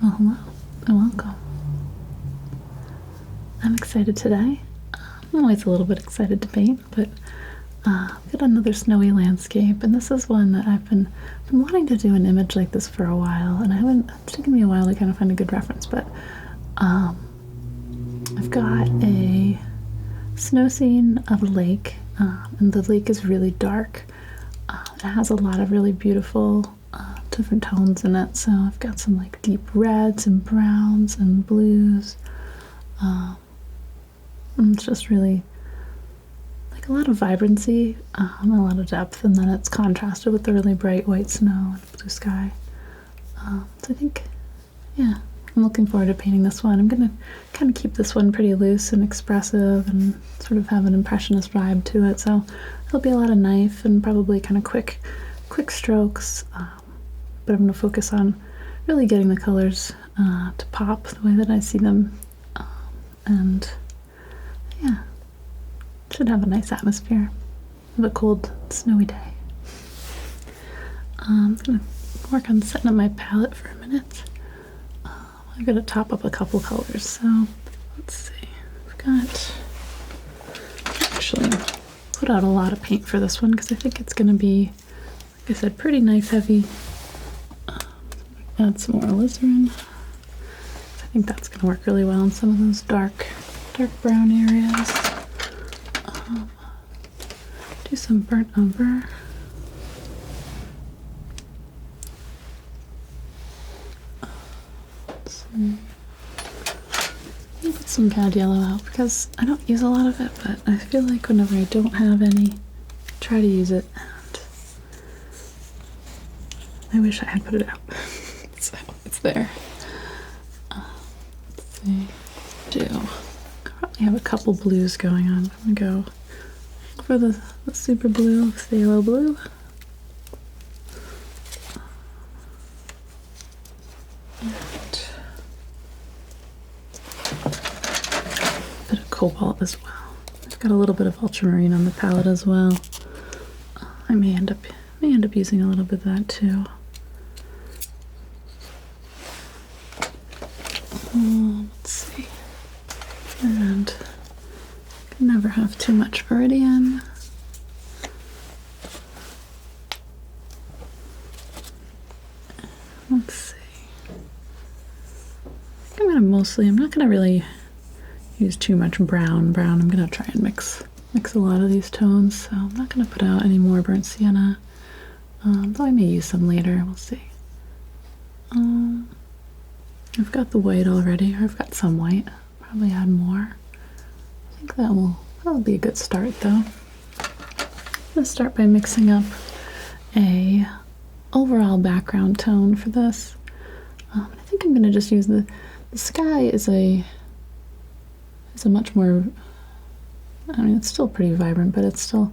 Well, hello and welcome. I'm excited today. I'm always a little bit excited to paint, but I've got another snowy landscape, and this is one that I've been wanting to do an image like this for a while, and it's taken me a while to kind of find a good reference, but I've got a snow scene of a lake, and the lake is really dark. It has a lot of really beautiful different tones in it, so I've got some like deep reds and browns and blues. And it's just really like a lot of vibrancy and a lot of depth, and then it's contrasted with the really bright white snow and blue sky. So I think, yeah, I'm looking forward to painting this one. I'm gonna kind of keep this one pretty loose and expressive and sort of have an impressionist vibe to it, so it'll be a lot of knife and probably kind of quick strokes, but I'm going to focus on really getting the colors to pop the way that I see them, and yeah, should have a nice atmosphere of a cold, snowy day. I'm going to work on setting up my palette for a minute. I've got to top up a couple colors, so let's see. I've got actually put out a lot of paint for this one because I think it's going to be, like I said, pretty knife heavy. Add some more alizarin. I think that's going to work really well in some of those dark brown areas. Do some burnt umber. Let's see. I'll put some cad yellow out because I don't use a lot of it, but I feel like whenever I don't have any, I try to use it, and I wish I had put it out. So it's there. Let's see. I probably have a couple blues going on. I'm gonna go for the super blue, phthalo blue. And a bit of cobalt as well. I've got a little bit of ultramarine on the palette as well. I may end up using a little bit of that too. Let's see. And can never have too much Meridian. Let's see. I'm not gonna really use too much brown. I'm gonna try and mix a lot of these tones, so I'm not gonna put out any more burnt sienna. Though I may use some later, we'll see. I've got the white already, or I've got some white. Probably add more. I think that'll be a good start though. I'm gonna start by mixing up a overall background tone for this. I think I'm gonna just use the sky is a much more, I mean, it's still pretty vibrant, but it's still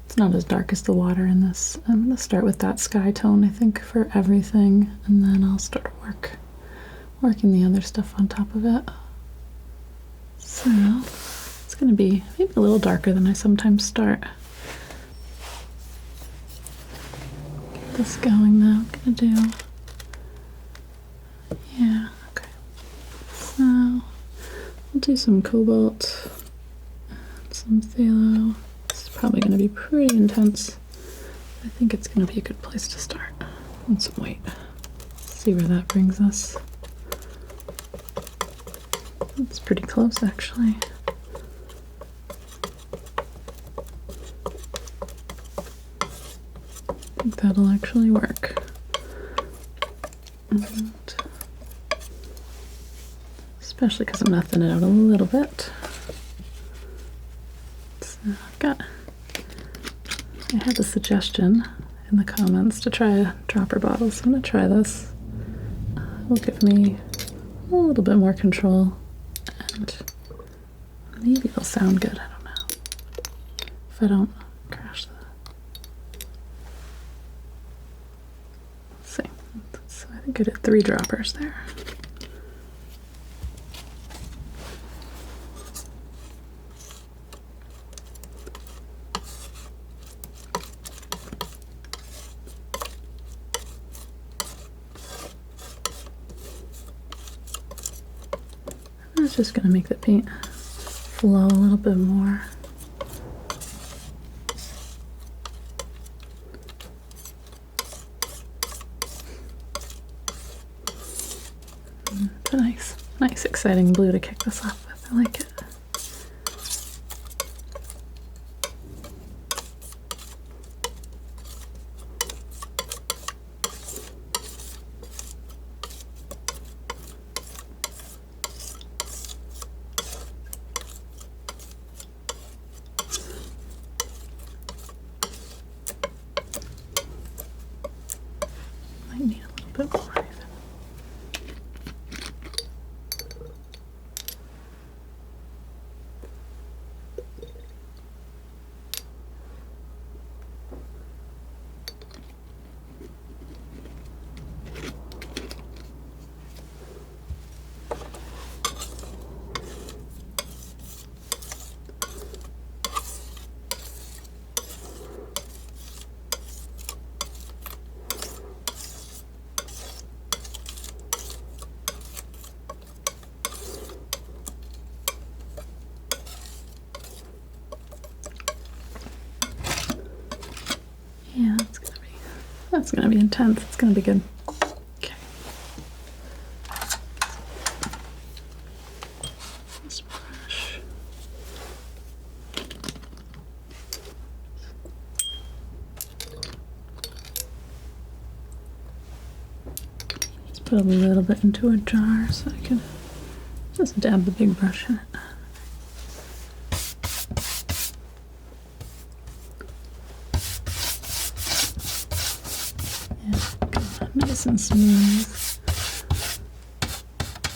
it's not as dark as the water in this. I'm gonna start with that sky tone, I think, for everything, and then I'll start working the other stuff on top of it. So it's gonna be maybe a little darker than I sometimes start. Get this going though. I'm gonna do, yeah, okay. So we'll do some cobalt and some phthalo. It's probably going to be pretty intense. I think it's going to be a good place to start. And some white. See where that brings us. It's pretty close, actually. I think that'll actually work. And especially because I'm going to thin it out a little bit. So I had a suggestion in the comments to try a dropper bottle, so I'm going to try this. It will give me a little bit more control, and maybe it'll sound good, I don't know, if I don't crash the... Let's see, so I think I did 3 droppers there. It's just going to make the paint flow a little bit more. It's a nice exciting blue to kick this off with. I like it. Might need a little bit more. Yeah, that's gonna be intense. It's gonna be good. Okay. This brush. Let's put a little bit into a jar so I can just dab the big brush in it. Nice and smooth.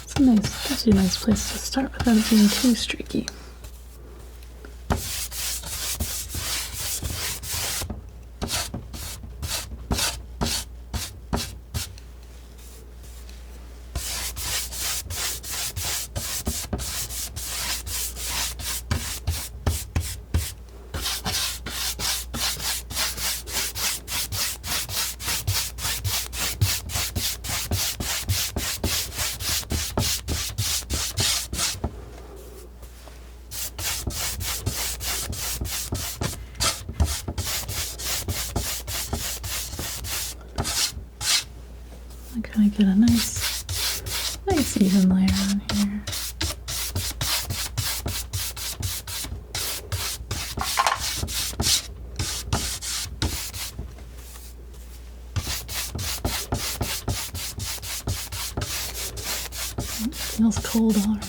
It's gives you a nice place to start without it being too streaky. I kind of get a nice even layer on here. It feels cold already.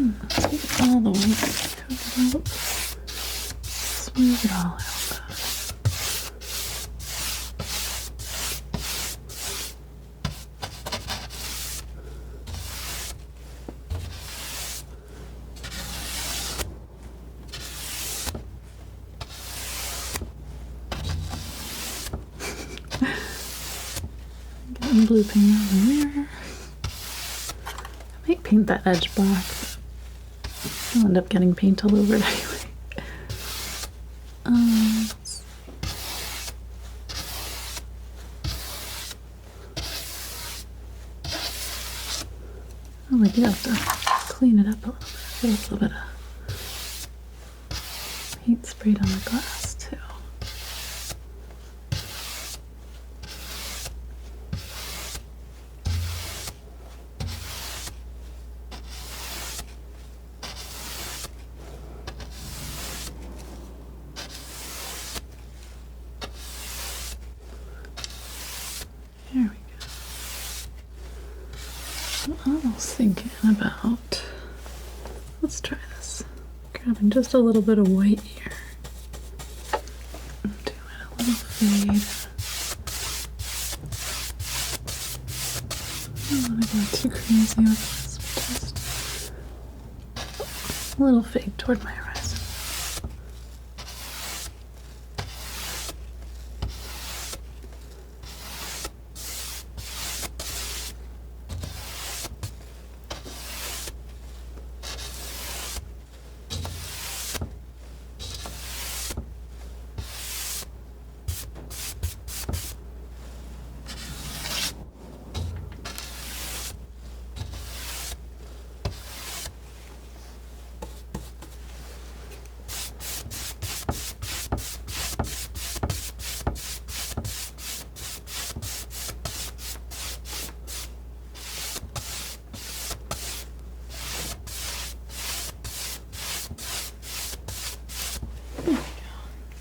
Let's get all the way covered up. Smooth it all out. Getting blue paint on the mirror. I might paint that edge black. I'll end up getting paint all over it anyway. Oh, I do have to clean it up a little bit. Get a little bit of paint sprayed on the glass too. There we go. I'm almost thinking about, let's try this. Grabbing just a little bit of white here. Doing a little fade. I don't want to go too crazy with this, but just a little fade toward my horizon.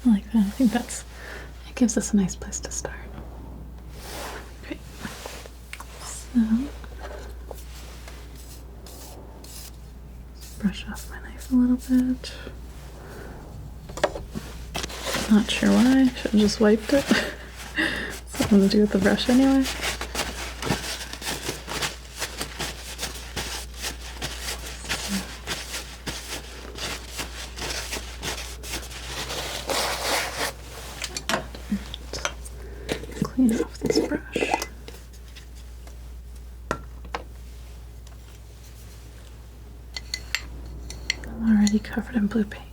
I like that. I think it gives us a nice place to start. Great. So, brush off my knife a little bit. Not sure why. I should have just wiped it. Something to do with the brush anyway. Clean off this brush. I'm already covered in blue paint.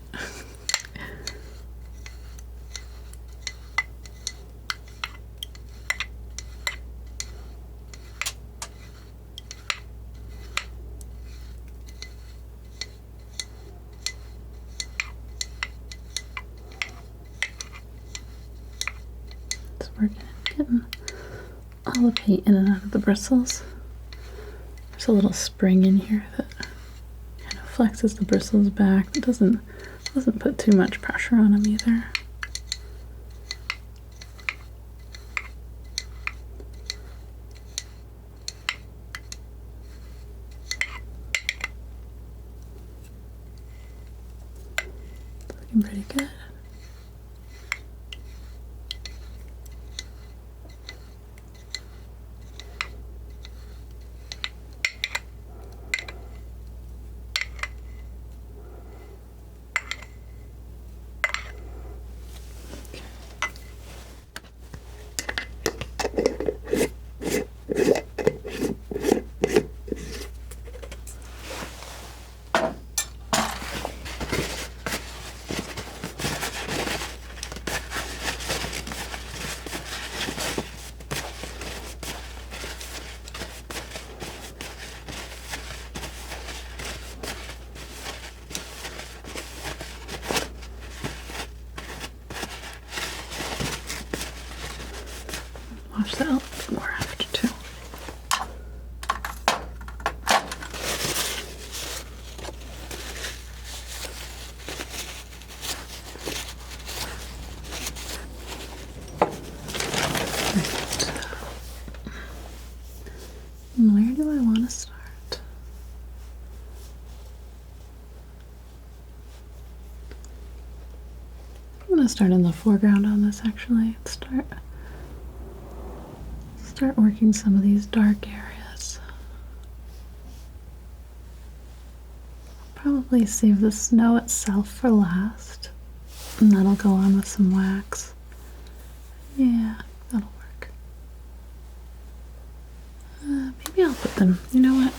It's working. Getting all the paint in and out of the bristles. There's a little spring in here that kind of flexes the bristles back. It doesn't put too much pressure on them either. Looking pretty good. Wash that a little bit more after too. And where do I want to start? I'm going to start in the foreground on this actually. Start working some of these dark areas. Probably save the snow itself for last, and that'll go on with some wax. Yeah, that'll work. Maybe I'll put them, you know what?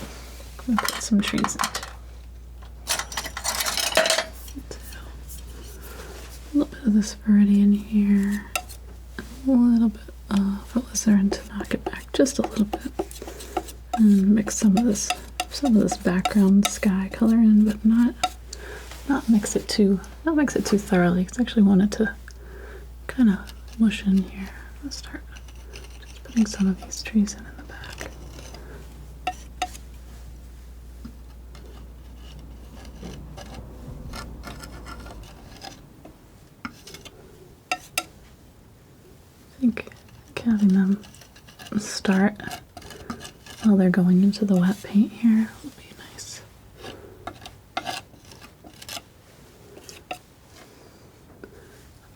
I'm gonna put some trees in too. A little bit of this viridian here, a little bit of alizarin to knock it back just a little bit, and mix some of this background sky color in, but not mix it too thoroughly, because I actually want it to kind of mush in here. Let's start just putting some of these trees in the back. I think having them start while they're going into the wet paint here. It'll be nice.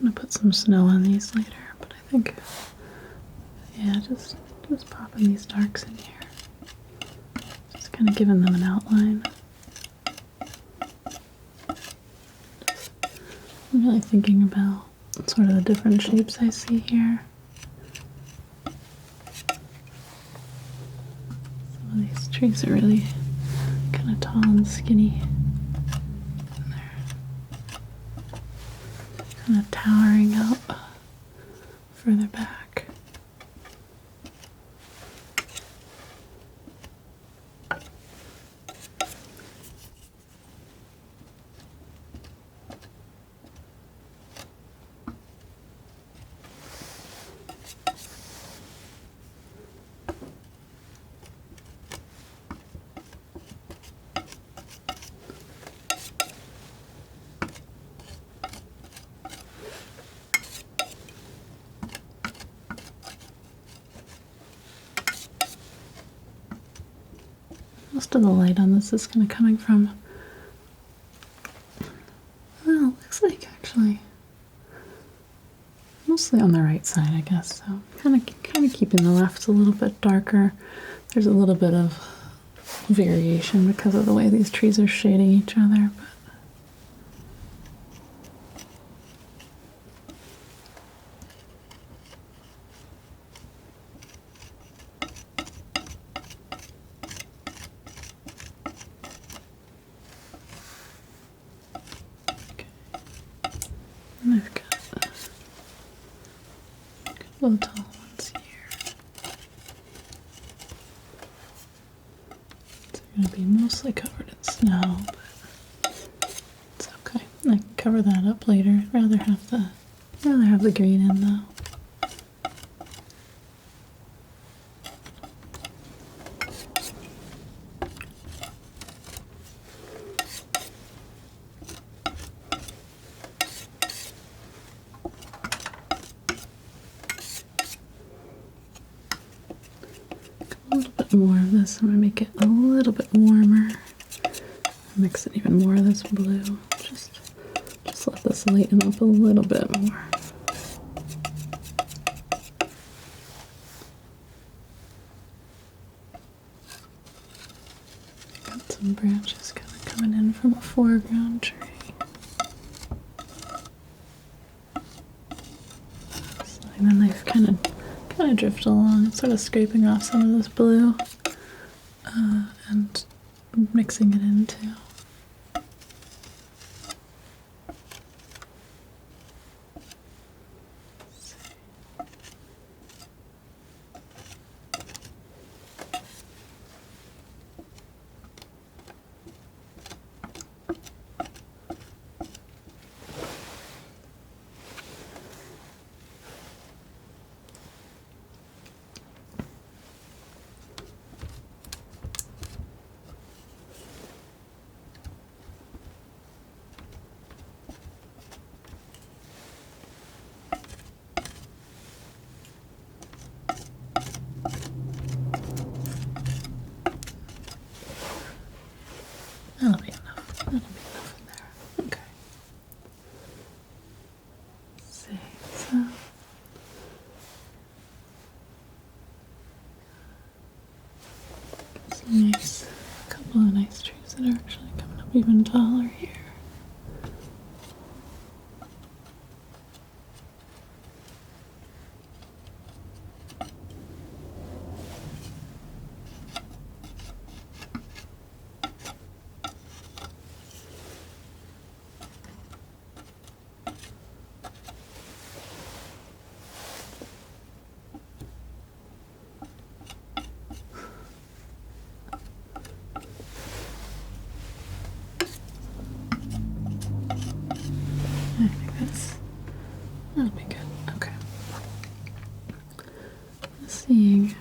I'm gonna put some snow on these later, but I think, yeah, just popping these darks in here. Just kind of giving them an outline. I'm really thinking about sort of the different shapes I see here. Some of these trees are really kind of tall and skinny. And they're kind of towering up further back. Most of the light on this is kind of coming from, well, looks like actually mostly on the right side, I guess. So kind of keeping the left a little bit darker. There's a little bit of variation because of the way these trees are shading each other, but and I've got a couple of tall ones here. It's going to be mostly covered in snow, but it's okay. I can cover that up later. I'd rather have the green in though. A little bit more of this. I'm going to make it a little bit warmer. Mix in even more of this blue. Just let this lighten up a little bit more. Got some branches kind of coming in from a foreground tree. And then they've kind of drift along, sort of scraping off some of this blue and mixing it into. That'll be enough. That'll be enough in there. Okay. Let's see. So some nice, a couple of nice trees that are actually coming up even taller here. I think that'll be good. Okay. Seeing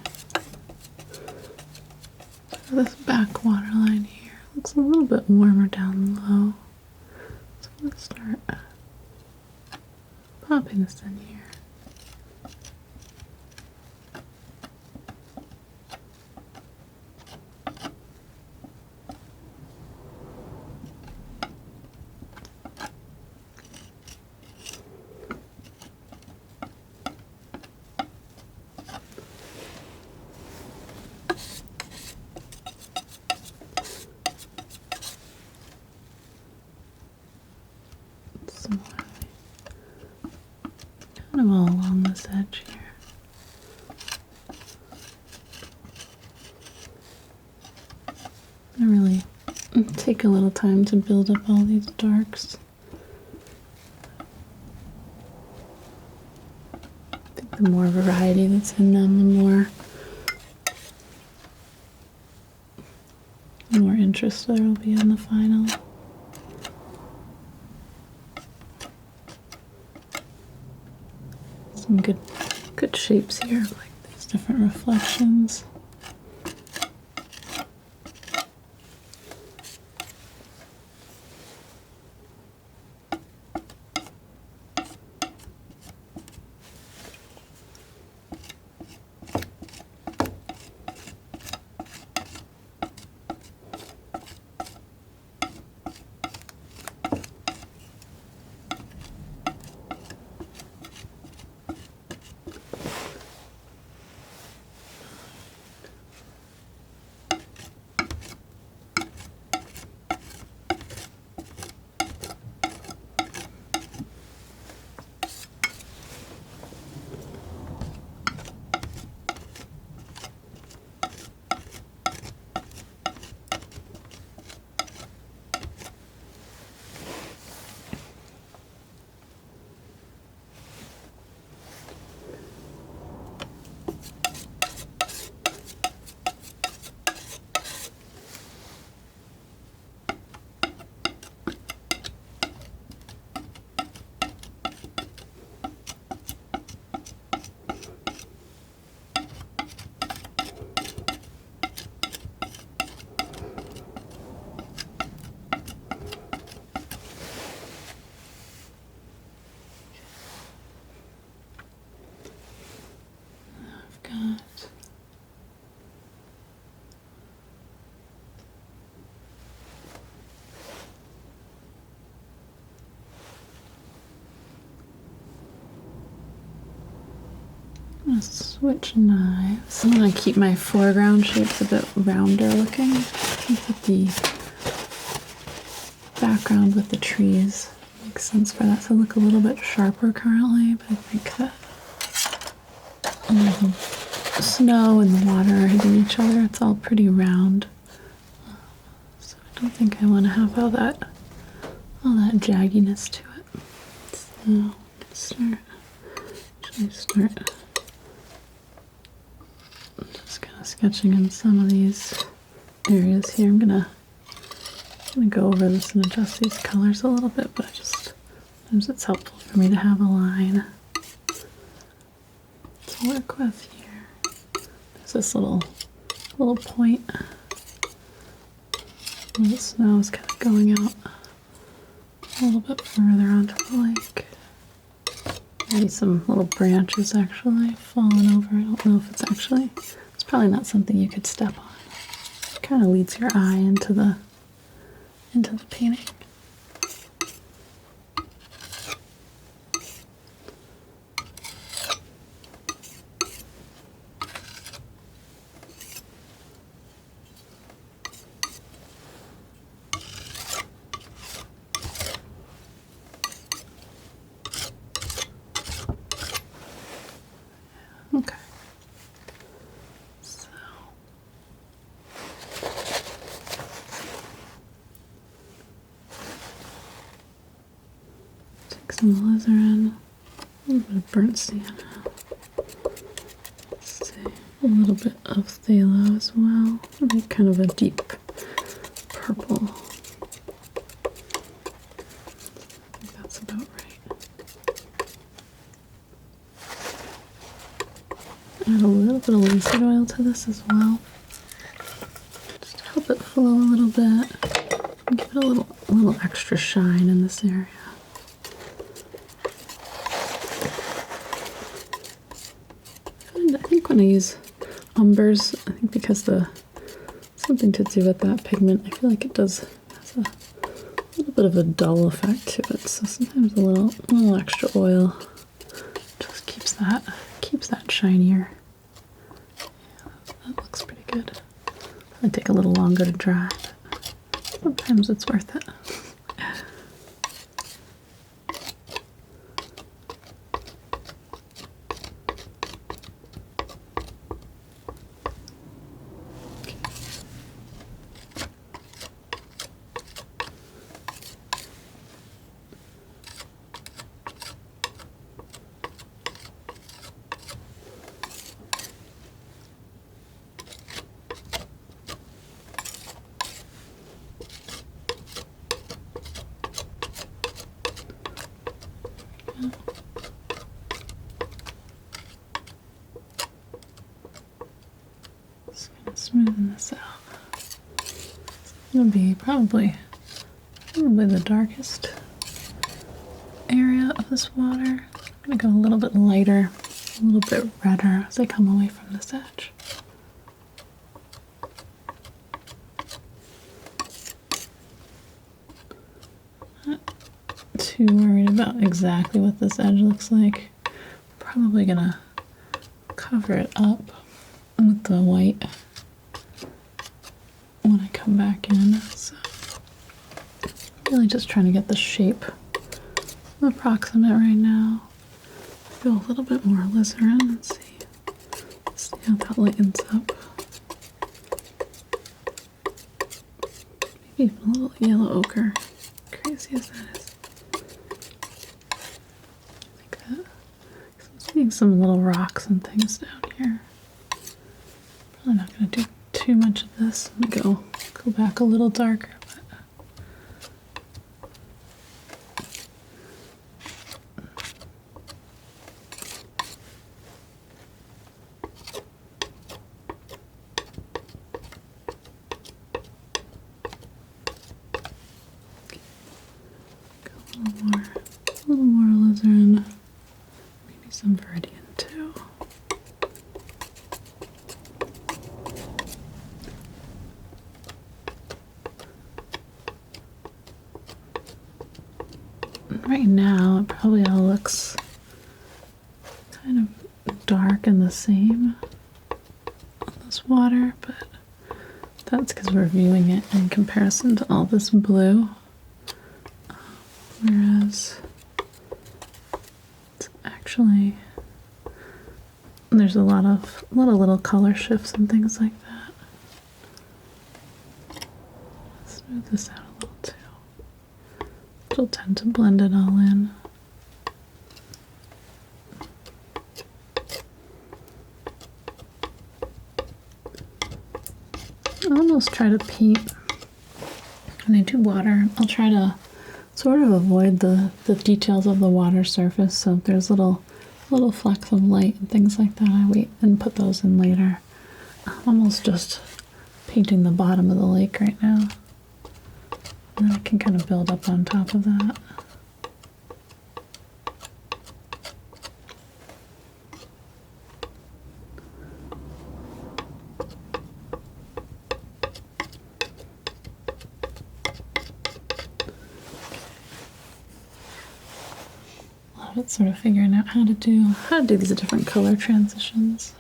this back water line here looks a little bit warmer down low. So I'm going to start popping this in here. edge here. I really take a little time to build up all these darks. I think the more variety that's in them, the more interest there will be in the final. Some good shapes here, like these different reflections. I'm gonna switch knives. I'm gonna keep my foreground shapes a bit rounder looking. I think that the background with the trees makes sense for that to look a little bit sharper currently, but I think that the snow and the water are hitting each other. It's all pretty round. So I don't think I want to have all that jagginess to it. So start just kind of sketching in some of these areas here. I'm gonna go over this and adjust these colors a little bit, but sometimes it's helpful for me to have a line to work with here. There's this little point. And the snow is kind of going out a little bit further onto the lake. Maybe some little branches actually falling over. I don't know if it's probably not something you could step on. It kind of leads your eye into the painting. Okay. So take some alizarin, a little bit of burnt sienna. Let's see, a little bit of phthalo as well. Make kind of a deep purple. I think that's about right. Add a little bit of linseed oil to this as well, just to help it flow a little bit and give it a little extra shine in this area. And I think when I use umbers, I think because something to do with that pigment, I feel like it has a little bit of a dull effect to it. So sometimes a little extra oil just keeps that shinier. That looks pretty good. Probably take a little longer to dry, but sometimes it's worth it. Just gonna smoothen this out. It's gonna be probably the darkest area of this water. I'm gonna go a little bit lighter, a little bit redder as I come away from this edge. Not too worried about exactly what this edge looks like. Probably gonna cover it up with the white when I come back in. So really just trying to get the shape approximate right now. Go a little bit more alizarin and see how that lightens up. Maybe even a little yellow ochre, crazy as that is. Like that. I'm seeing some little rocks and things down here. Probably not going to do too much of this. I'm going to go back a little darker. A little more alizarin, maybe some Viridian too. Right now, it probably all looks kind of dark and the same on this water, but that's because we're viewing it in comparison to all this blue. Whereas it's actually, there's a lot of little color shifts and things like that. Smooth this out a little too. It'll tend to blend it all in. I almost try to paint when I do water. I'll try to sort of avoid the details of the water surface, so if there's little flecks of light and things like that, I wait and put those in later. I'm almost just painting the bottom of the lake right now, and then I can kind of build up on top of that. It's sort of figuring out how to do these different color transitions.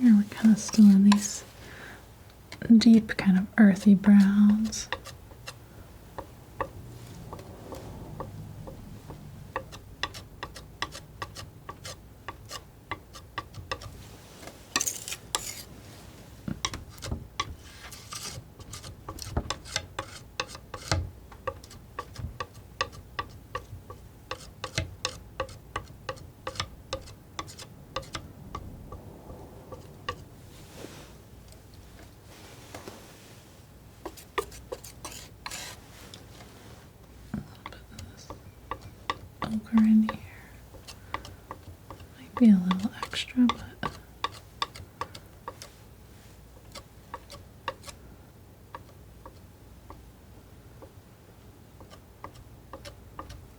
Here we're kind of still in these deep kind of earthy browns. Ochre in here. Might be a little extra, but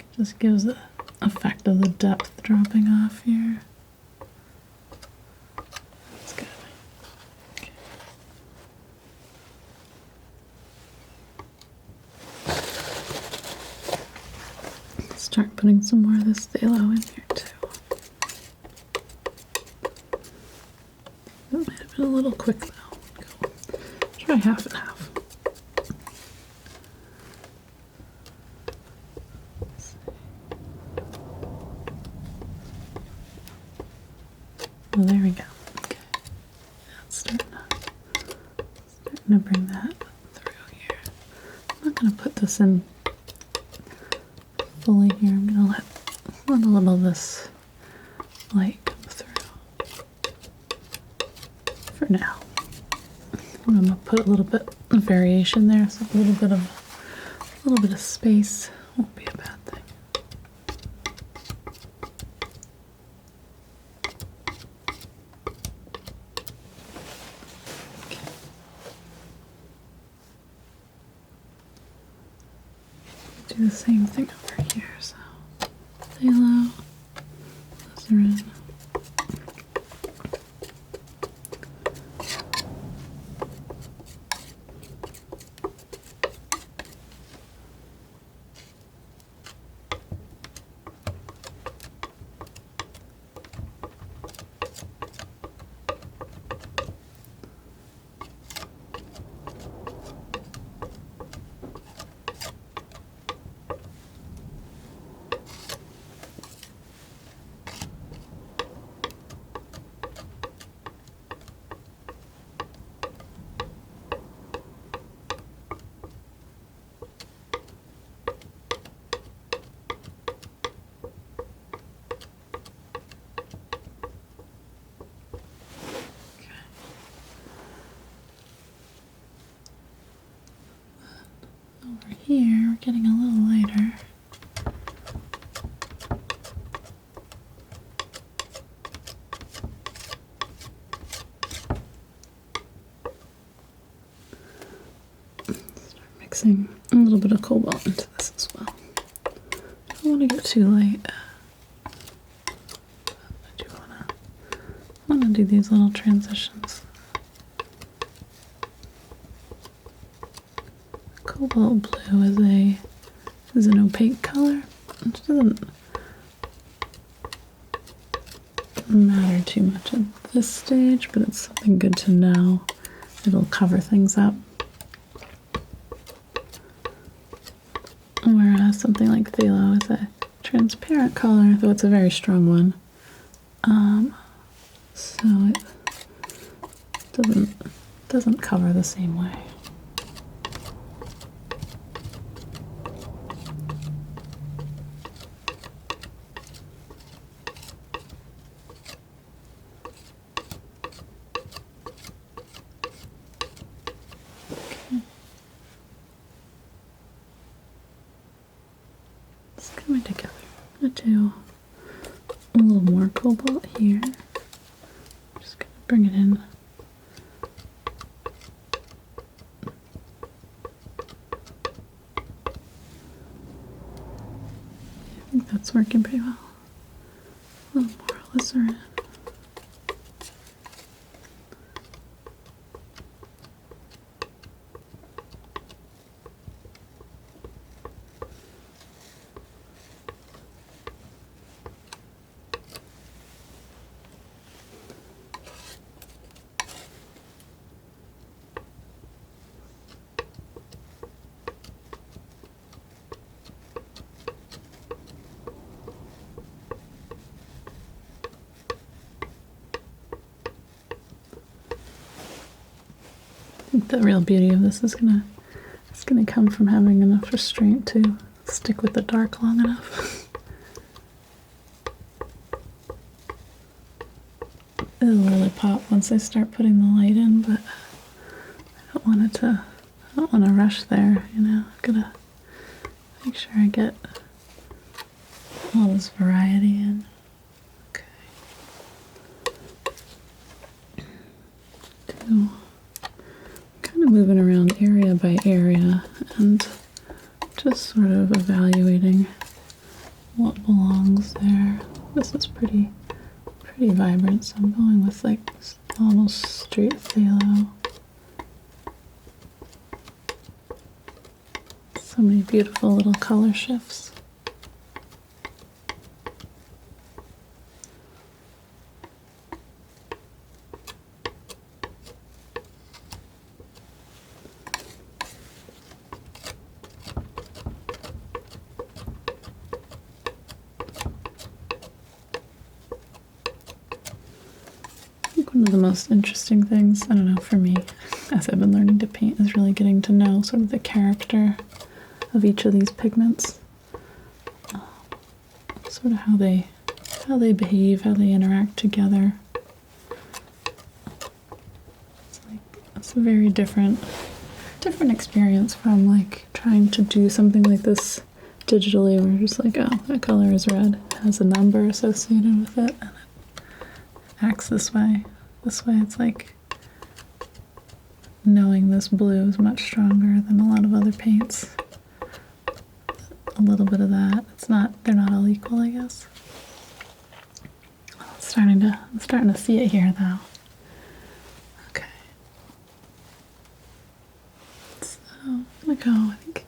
it just gives the effect of the depth dropping off here. That's good. Okay. Start putting some more of this phthalo in here too. That might have been a little quick though. Go. Try half and half. Well, there we go. Okay. That's starting to bring that through here. I'm not going to put this in fully here. I'm going to let a little of this light come through. for now. I'm gonna put a little bit of variation there, so a little bit of space won't be a bad thing. Do the same thing over here, so phthalo, glycerin. Over here, we're getting a little lighter. Start mixing a little bit of cobalt into this as well. I don't want to get too light. I do want to do these little transitions. Cobalt blue is an opaque color, which doesn't matter too much at this stage, but it's something good to know. It'll cover things up. Whereas something like phthalo is a transparent color, though it's a very strong one. So it doesn't cover the same way. It's coming together. I'm going to do a little more cobalt here. I'm just going to bring it in. I think that's working pretty well. A little more glycerin. I think the real beauty of this is it's gonna come from having enough restraint to stick with the dark long enough. It'll really pop once I start putting the light in, but I don't want to rush there, you know. I've gotta make sure I get all this variety in. Okay. Kind of moving around area by area and just sort of evaluating what belongs there. This is pretty vibrant, so I'm going with like almost straight phthalo. So many beautiful little color shifts. One of the most interesting things, I don't know, for me, as I've been learning to paint, is really getting to know sort of the character of each of these pigments. Sort of how they behave, how they interact together. It's a very different experience from like trying to do something like this digitally, where you're just like, oh, that color is red, it has a number associated with it, and it acts this way. This way, it's like knowing this blue is much stronger than a lot of other paints. A little bit of that. They're not all equal, I guess. I'm starting to see it here though. Okay. So I'm gonna go, I think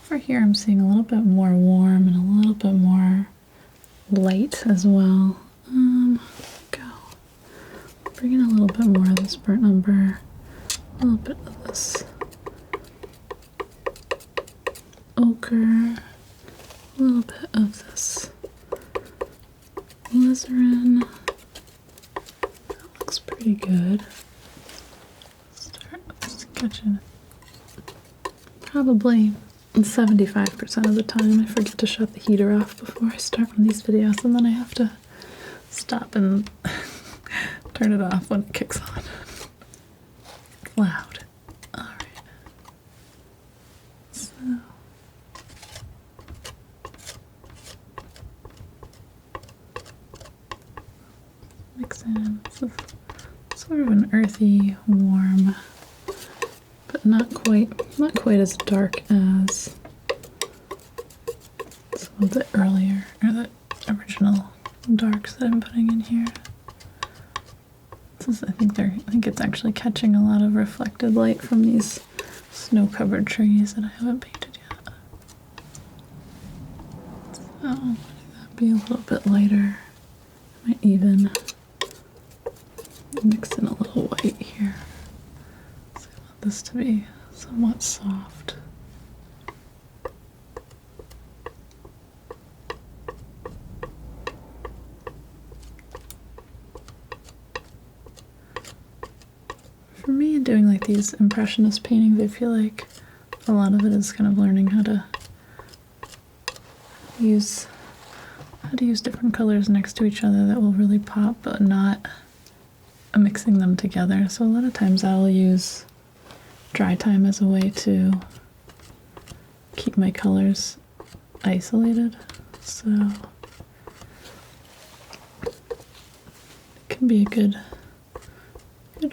over here I'm seeing a little bit more warm and a little bit more light as well. Go. Bring in a little bit more of this burnt umber, a little bit of this ochre, a little bit of this alizarin. That looks pretty good. Start sketching. Probably 75% of the time I forget to shut the heater off before I start one of these videos, and then I have to stop and turn it off when it kicks on. It's loud. Alright. So mix in. This is sort of an earthy, warm, but not quite as dark as some of the earlier, or the original darks that I'm putting in here. This is, I think it's actually catching a lot of reflected light from these snow-covered trees that I haven't painted yet. So letting that be a little bit lighter. I might even mix in a little white here. So I want this to be somewhat soft. For me, doing like these impressionist paintings, I feel like a lot of it is kind of learning how to use different colors next to each other that will really pop, but not mixing them together. So a lot of times I'll use dry time as a way to keep my colors isolated. So it can be a good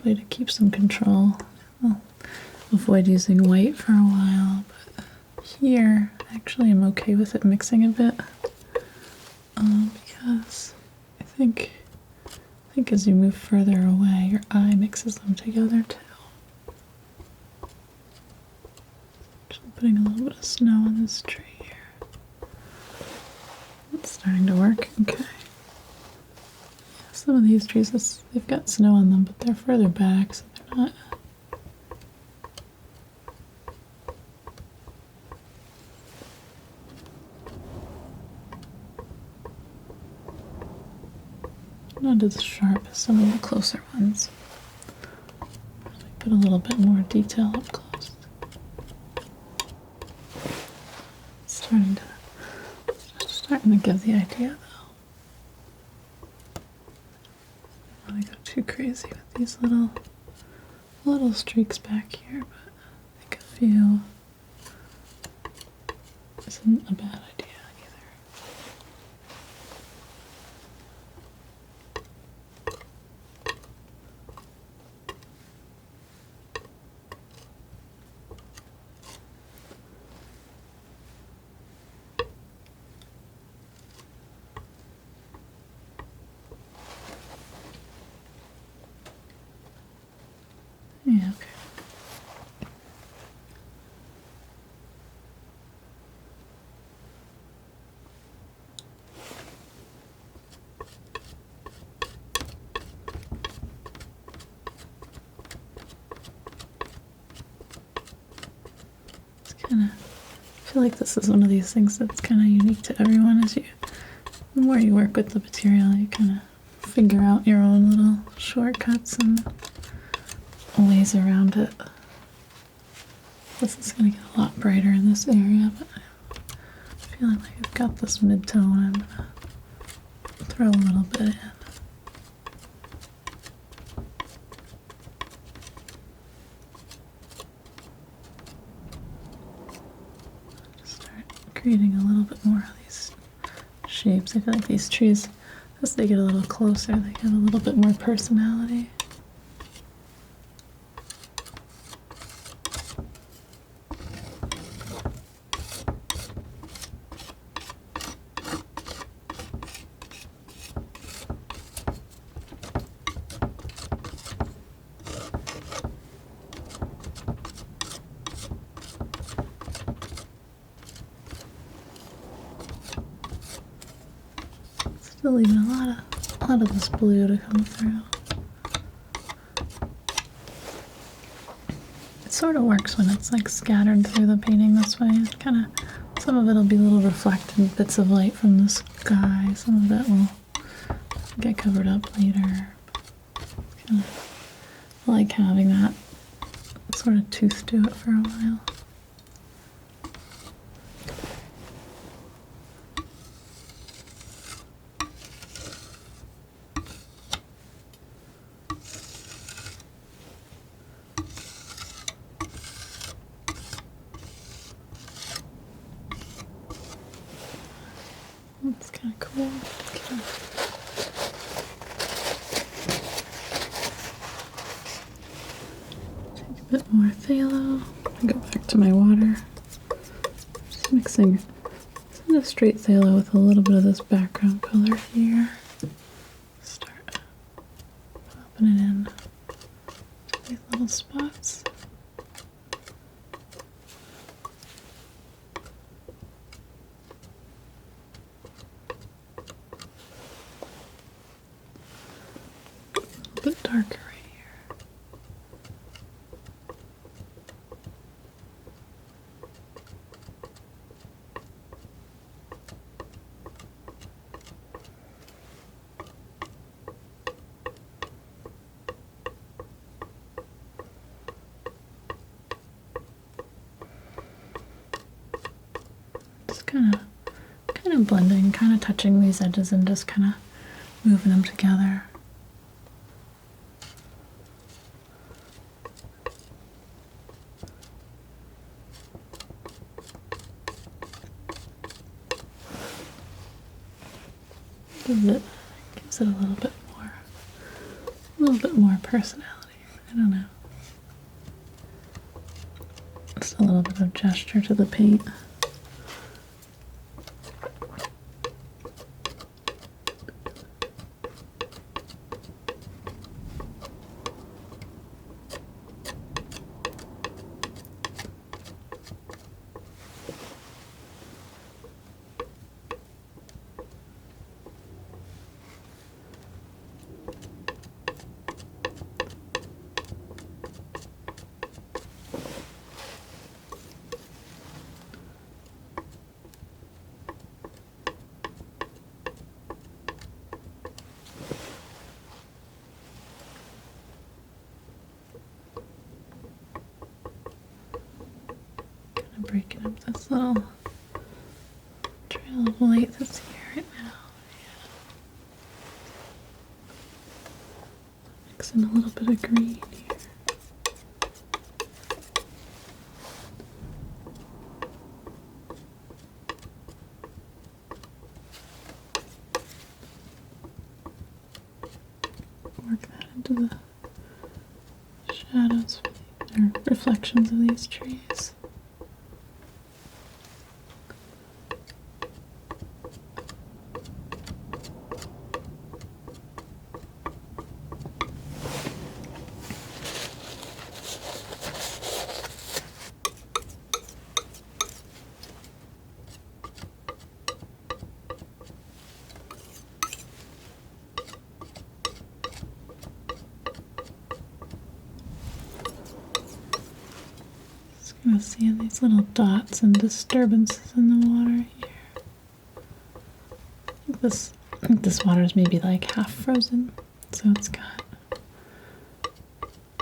way to keep some control. I'll avoid using white for a while, but here actually I'm okay with it mixing a bit, because I think as you move further away, your eye mixes them together too. Just putting a little bit of snow on this tree here. It's starting to work. Okay. Some of these trees, they've got snow on them, but they're further back, so they're not. Not as sharp as some of the closer ones. Put a little bit more detail up close. Starting to give the idea though. I don't want to go too crazy with these little streaks back here, but I think a few isn't a bad idea either. Yeah, okay. It's kind of, I feel like this is one of these things that's kind of unique to everyone. The more you work with the material, you kind of figure out your own little shortcuts and ways around it. This is going to get a lot brighter in this area, but I'm feeling like I've got this mid-tone. I'm going to throw a little bit in. Sometimes I feel like these trees, as they get a little closer, they get a little bit more personality. Still leaving a lot of this blue to come through. It sort of works when it's like scattered through the painting this way. It kind of, some of it'll be little reflected bits of light from the sky. Some of it will get covered up later. Kind of like having that sort of tooth to it for a while. That's kind of cool. Take a bit more phthalo. Go back to my water. Just mixing some of the straight phthalo with a little bit of this background color here. Start popping it in to these little spots. A bit darker right here. Just kind of blending, kind of touching these edges and just kind of moving them together. Gives it a little bit more personality. I don't know. Just a little bit of gesture to the paint. Breaking up this little trail of light that's here right now. Yeah. Mixing a little bit of green here. Work that into the shadows or reflections of these trees. Gonna see these little dots and disturbances in the water here. I think this water is maybe like half frozen, so it's got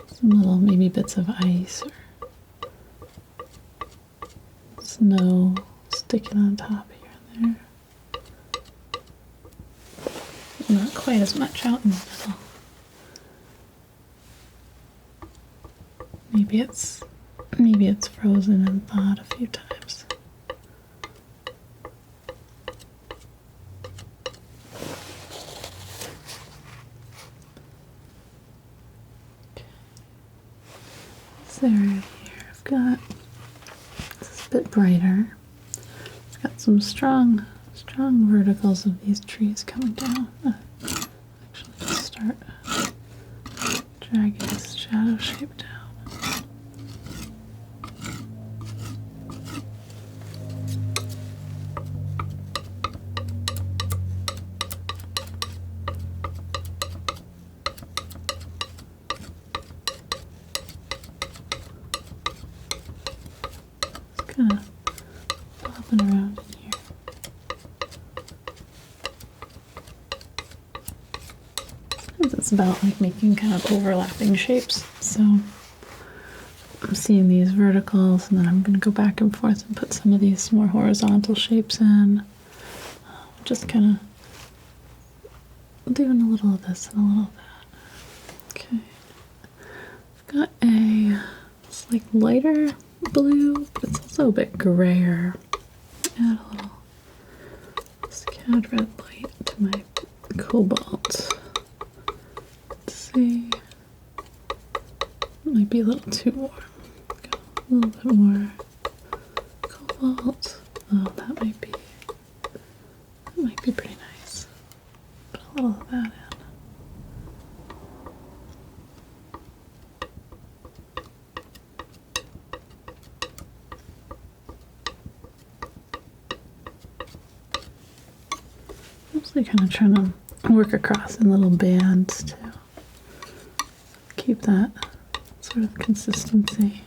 some little maybe bits of ice or snow sticking on top here and there. Not quite as much out in the middle. Maybe it's frozen and thawed a few times. this area here, I've got, this is a bit brighter. I've got some strong verticals of these trees coming down. Actually, let's start dragging this shadow shape down. Just kind of popping around in here. It's about like making kind of overlapping shapes. So I'm seeing these verticals, and then I'm going to go back and forth and put some of these more horizontal shapes in. Just kind of doing a little of this and a little of that. Okay. I've got it's like lighter blue, but it's also a bit grayer. Add a little cad red light to my cobalt. Let's see. It might be a little too warm. Got a little bit more cobalt. Oh, that might be pretty nice. Put a little of that in. Mostly kind of trying to work across in little bands to keep that sort of consistency.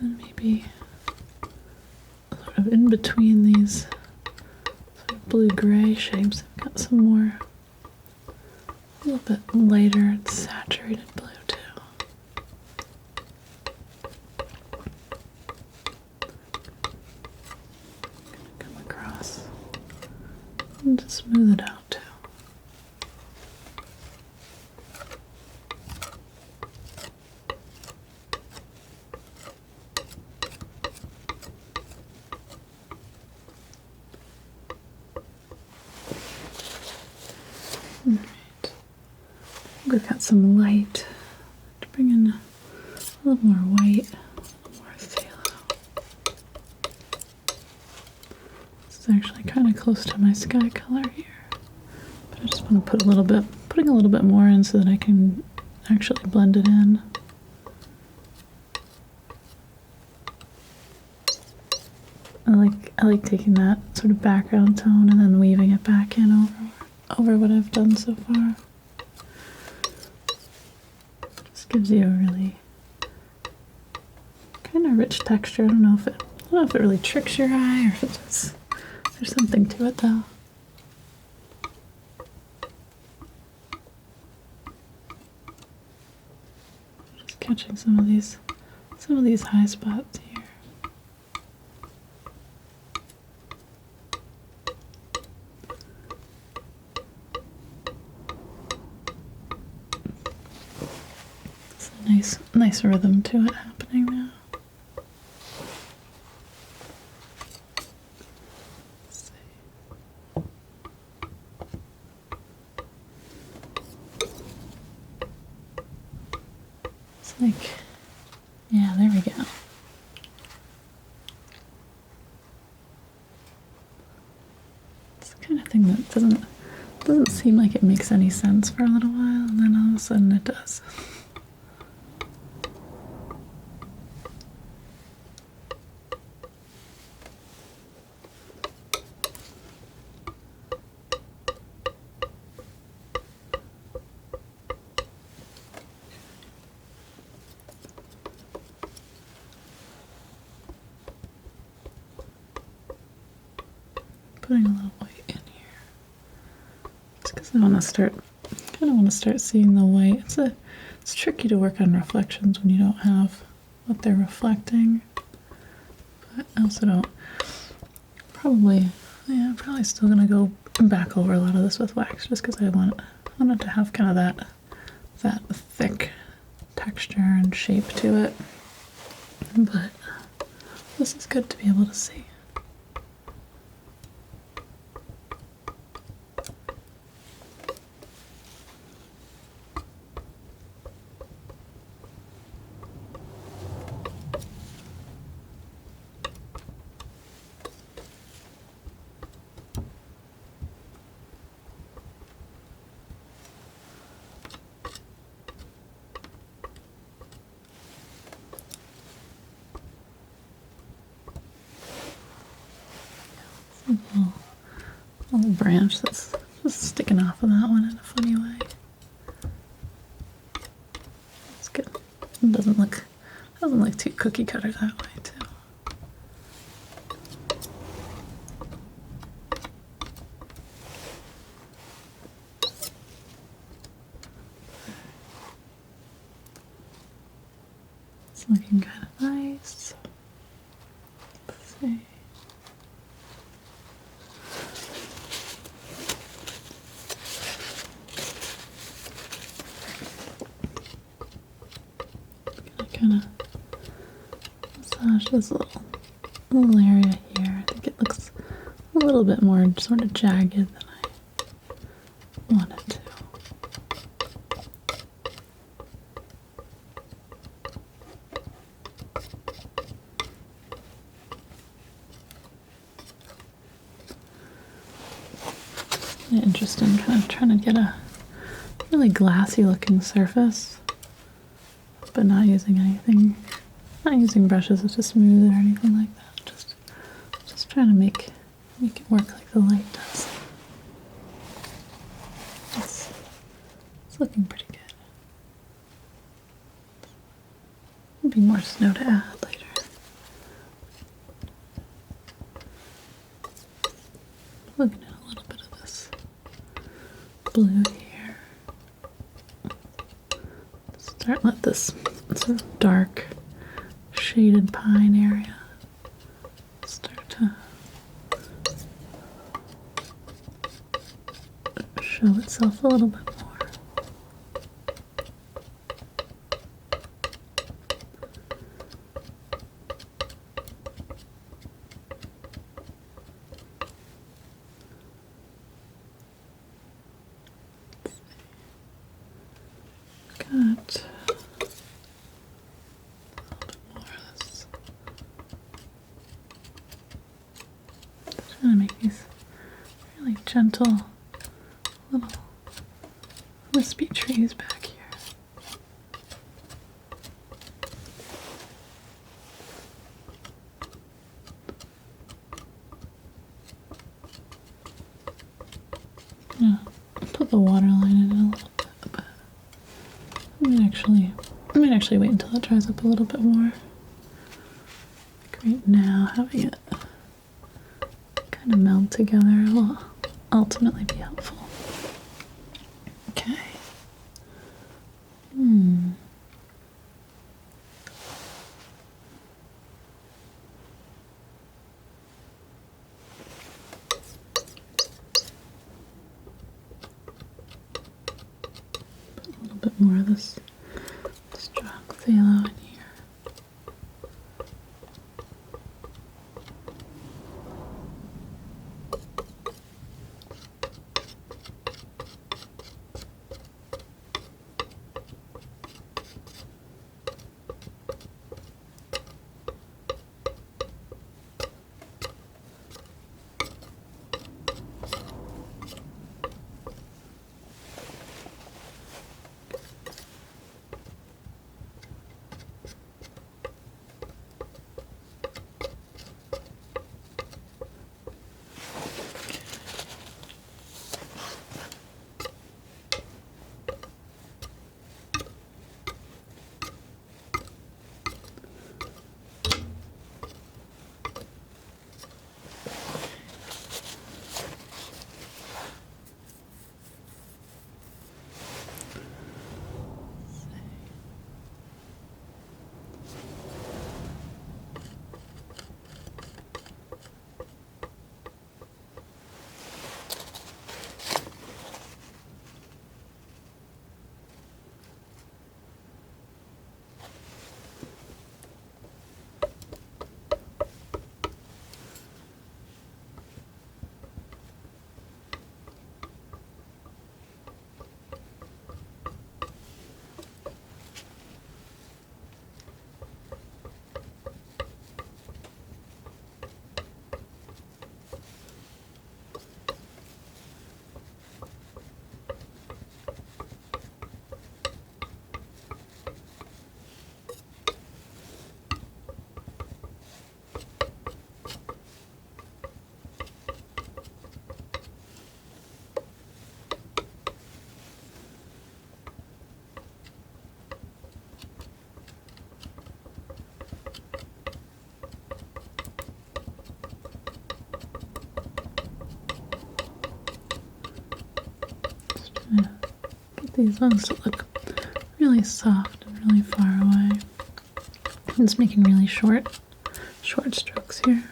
Then maybe sort of in between these sort of blue-gray shapes, I've got some more, a little bit lighter, saturated blue too. Come across and just smooth it out too. Alright, we've got some light to bring in a little more white, a little more phthalo. This is actually kind of close to my sky color here, but I just want to putting a little bit more in so that I can actually blend it in. I like taking that sort of background tone and then weaving it back in over what I've done so far. Just gives you a really kind of rich texture. I don't know if it really tricks your eye or if it just, there's something to it though. Just catching some of these high spots here. Nice rhythm to it happening now. Let's see. It's like, yeah, there we go. It's the kind of thing that doesn't seem like it makes any sense for a little while, and then all of a sudden it does. Putting a little white in here, just because I kind of want to start seeing the white. It's tricky to work on reflections when you don't have what they're reflecting, but I also don't. I'm probably still gonna go back over a lot of this with wax, just because I want it to have kind of that thick texture and shape to it. But this is good to be able to see. little branch that's just sticking off of that one in a funny way. It's good. It doesn't look too cookie cutter that way too. It's looking kind of nice. Let's see. Kind of massage this little area here. I think it looks a little bit more sort of jagged than I want it to. Interesting, kind of trying to get a really glassy looking surface, but not using anything, not using brushes to smooth it or anything like that. Just trying to make it work like the light does. It's looking pretty good. Maybe more snow to add later. Looking at a little bit of this blue here. Let this sort of dark shaded pine area start to show itself a little bit more. Got a little bit more of this. Trying to make these really gentle little wispy trees back here. Yeah, put the water line in it a little bit, but I might actually wait until it dries up a little bit more. Like right now, having it kind of meld together will ultimately be helpful. Okay. Put a little bit more of this strong phthalo in here. these ones to look really soft and really far away. I'm just making really short strokes here.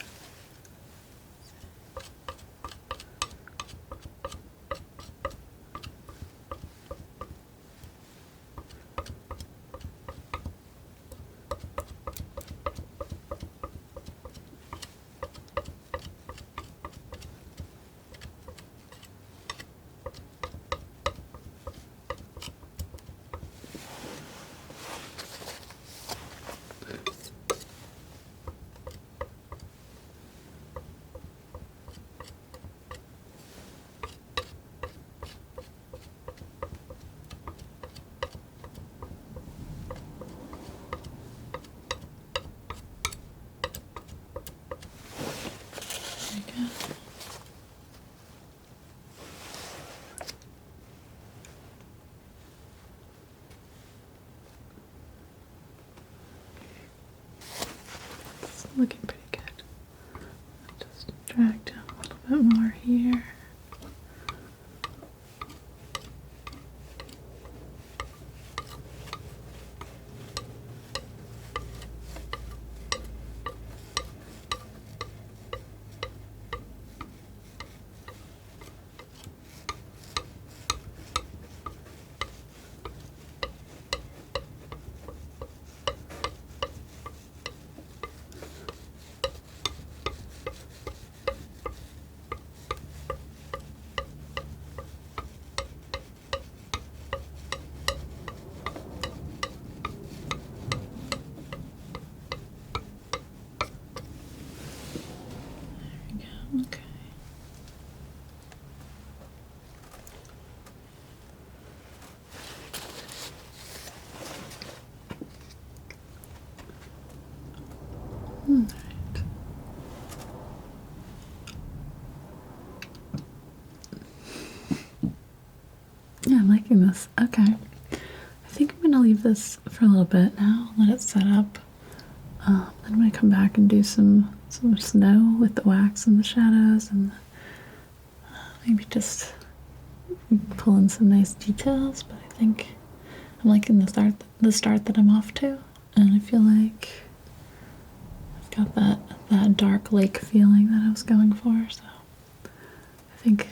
Looking pretty good. Just drag down a little bit more here. Okay. All right. Yeah, I'm liking this. Okay. I think I'm gonna leave this for a little bit now, let it set up. I'm gonna come back and do some snow with the wax and the shadows, and maybe just pull in some nice details. But I think I'm liking the start that I'm off to, and I feel like I've got that dark lake feeling that I was going for. So I think,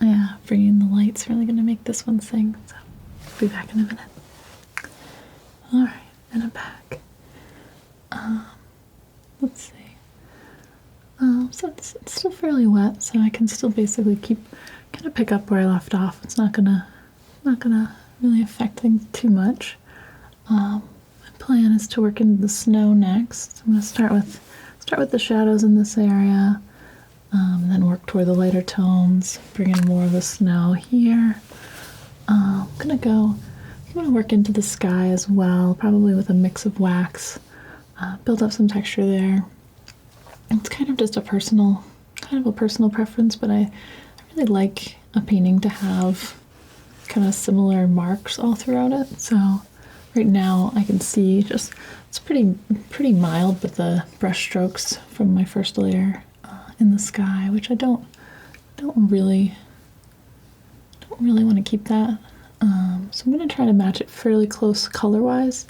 yeah, bringing the light's really gonna make this one sing. So I'll be back in a minute. All right, and I'm back. Let's see. So it's still fairly wet, so I can still basically kind of pick up where I left off. It's not gonna really affect things too much. My plan is to work into the snow next. I'm gonna start with the shadows in this area, and then work toward the lighter tones, bring in more of the snow here. I'm gonna work into the sky as well, probably with a mix of wax. Build up some texture there. It's kind of just a personal preference, but I really like a painting to have kind of similar marks all throughout it. So right now I can see it's pretty mild, but the brush strokes from my first layer in the sky, which I don't really want to keep that. So I'm going to try to match it fairly close color-wise.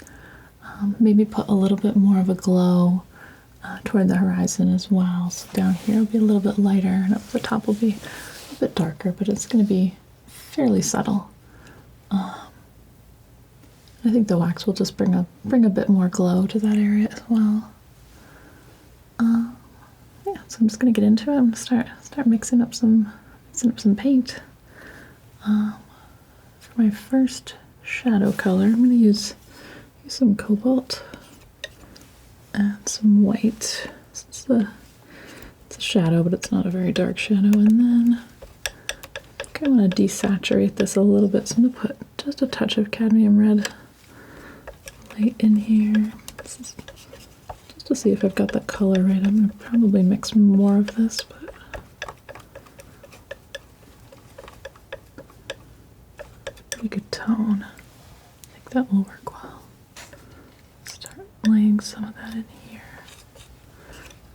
Maybe put a little bit more of a glow toward the horizon as well. So down here will be a little bit lighter, and up the top will be a bit darker, but it's going to be fairly subtle. I think the wax will just bring a bit more glow to that area as well. Yeah, so I'm just going to get into it. I'm going to start mixing up some paint. For my first shadow color, I'm going to use some cobalt and some white. It's a shadow, but it's not a very dark shadow. And then I think I want to desaturate this a little bit, so I'm going to put just a touch of cadmium red light in here. Just to see if I've got that color right. I'm going to probably mix more of this, but pretty good tone. I think that will work well. Start laying some of that in here.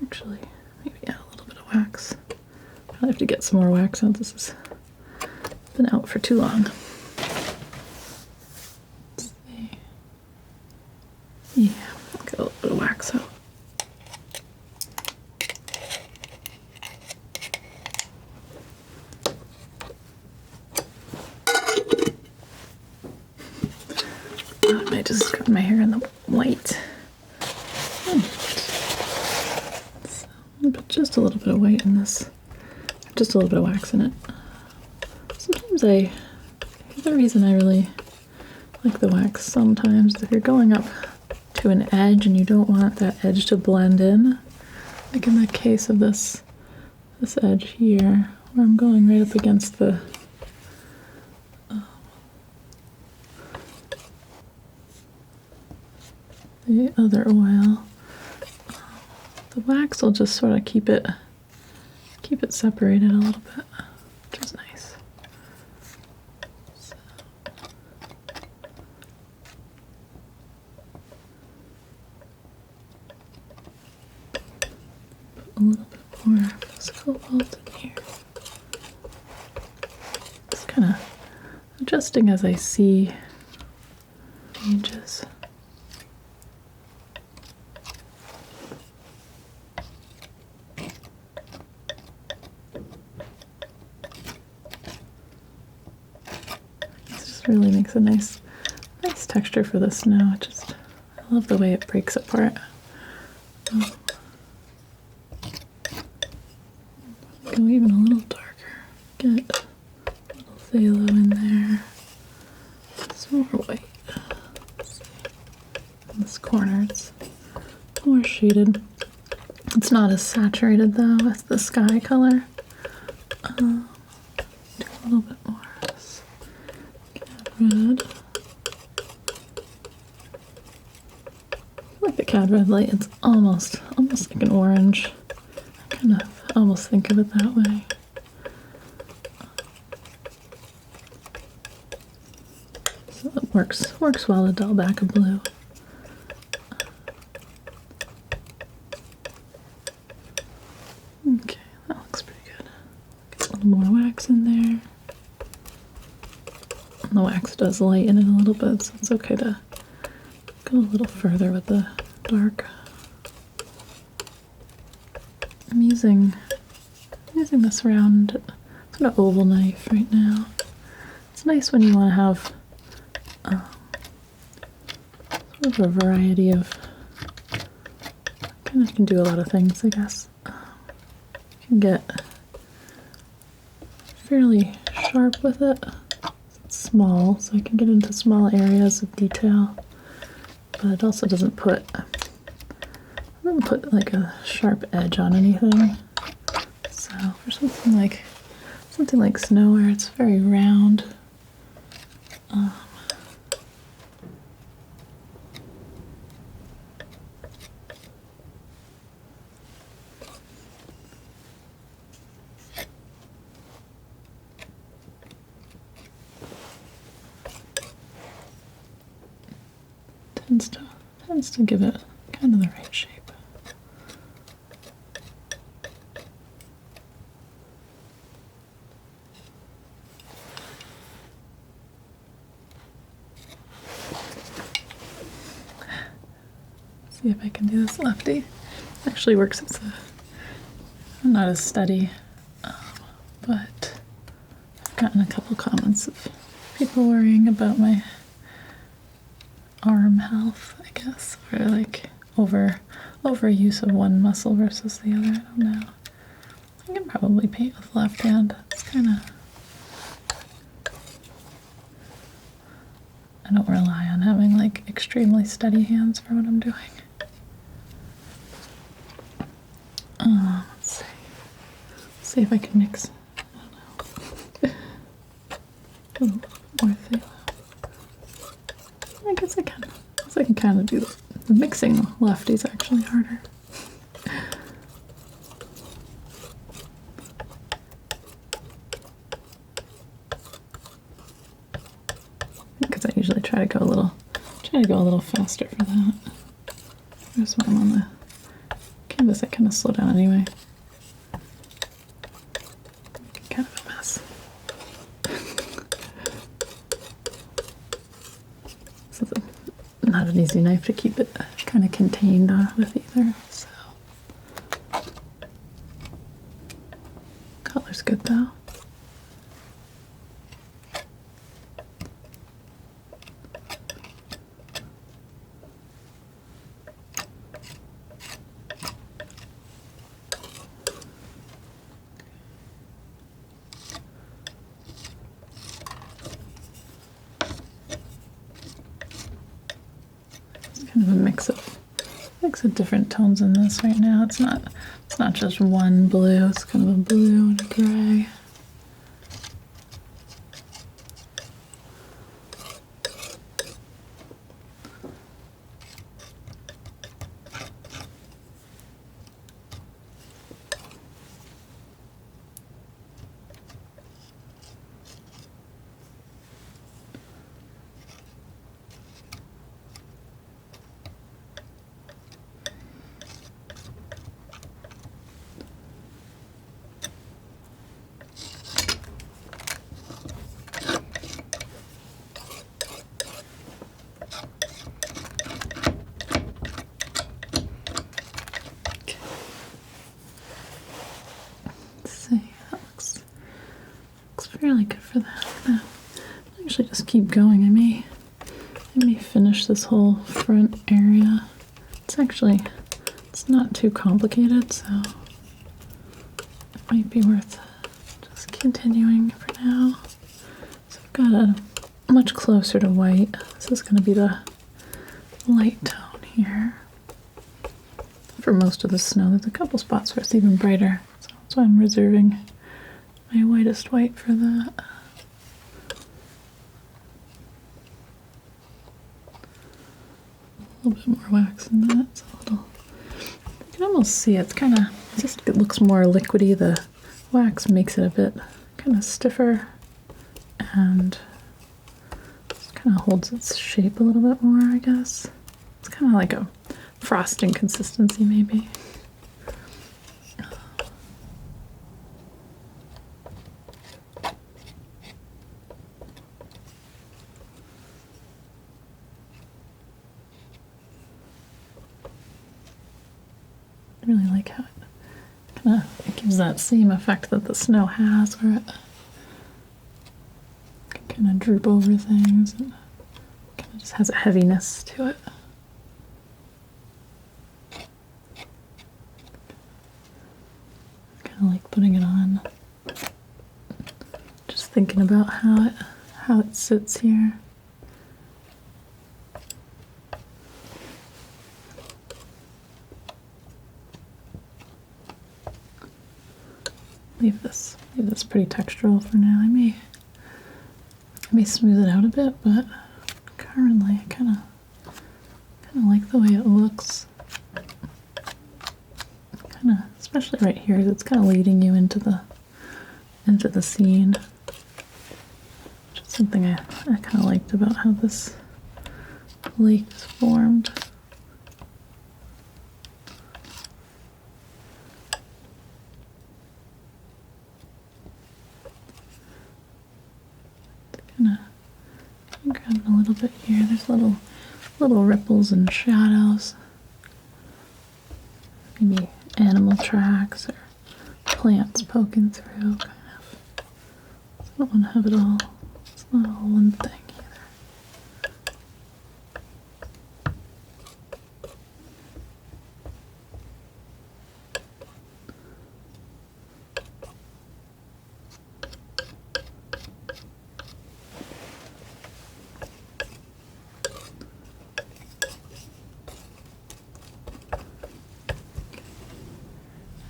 Actually, maybe add a little bit of wax. Probably have to get some more wax out. This has been out for too long. white in this. Just a little bit of wax in it. Sometimes the reason I really like the wax sometimes, if you're going up to an edge and you don't want that edge to blend in, like in the case of this edge here, where I'm going right up against the other oil, the wax will just sort of keep it separated a little bit, which is nice. So. Put a little bit more cobalt in here. Just kind of adjusting as I see changes. Really makes a nice texture for the snow. I love the way it breaks apart. Go even a little darker. Get a little phthalo in there. Some more white. In this corner, it's more shaded. It's not as saturated though as the sky color. Do a little bit more. Red. I like the cad red light. It's almost like an orange. I kind of almost think of it that way. So it works well to dull back a blue. Okay, that looks pretty good. Get a little more wax in there. The wax does lighten it a little bit, so it's okay to go a little further with the dark. I'm using this round sort of oval knife right now. It's nice when you want to have sort of a variety of, kind of can do a lot of things, I guess. You can get fairly sharp with it. Small, so I can get into small areas of detail, but it also doesn't put like a sharp edge on anything. So for something like snow where it's very round, tends to give it kind of the right shape. See if I can do this lefty. It actually works. It's not as steady, but I've gotten a couple comments of people worrying about my arm health, I guess, or like overuse of one muscle versus the other. I don't know. I can probably paint with left hand. It's kind of, I don't rely on having like extremely steady hands for what I'm doing. Let's see if I can mix. I don't know. A little bit more phthalo. I guess I can. I can kind of do the mixing lefty's actually harder. Because I usually try to go a little faster for that. That's why I'm on the canvas. I kind of slow down anyway. Kind of a mess. This is not an easy knife to keep it kind of contained with either. So color's good though. kind of a mix of different tones in this right now. It's not just one blue, it's kind of a blue and a gray. Fairly good for that. I'll actually just keep going. I may finish this whole front area. It's not too complicated, so it might be worth just continuing for now. So I've got a much closer to white. This is going to be the light tone here. For most of the snow, there's a couple spots where it's even brighter, so that's why I'm reserving my whitest white for that. A little bit more wax in that. It's a little, you can almost see it looks more liquidy. The wax makes it a bit kind of stiffer and just kind of holds its shape a little bit more, I guess. It's kind of like a frosting consistency, maybe. I really like how it gives that same effect that the snow has, where it can kind of droop over things and kind of just has a heaviness to it. Kind of like putting it on. Just thinking about how it sits here. Leave this pretty textural for now. I may smooth it out a bit, but currently I kind of like the way it looks. Kind of, especially right here, it's kind of leading you into the scene. Which is something I kind of liked about how this lake is formed. Grabbing a little bit here. There's little ripples and shadows. Maybe animal tracks or plants poking through, kind of. I don't want to have it all. It's not all one thing either.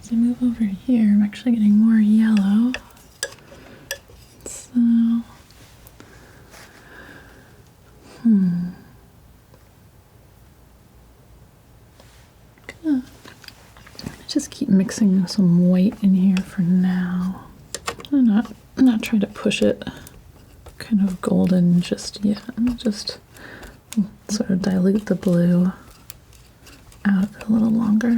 As I move over here, I'm actually getting more yellow. So, just keep mixing some white in here for now. I'm not trying to push it kind of golden just yet. I'm just sort of dilute the blue out a little longer.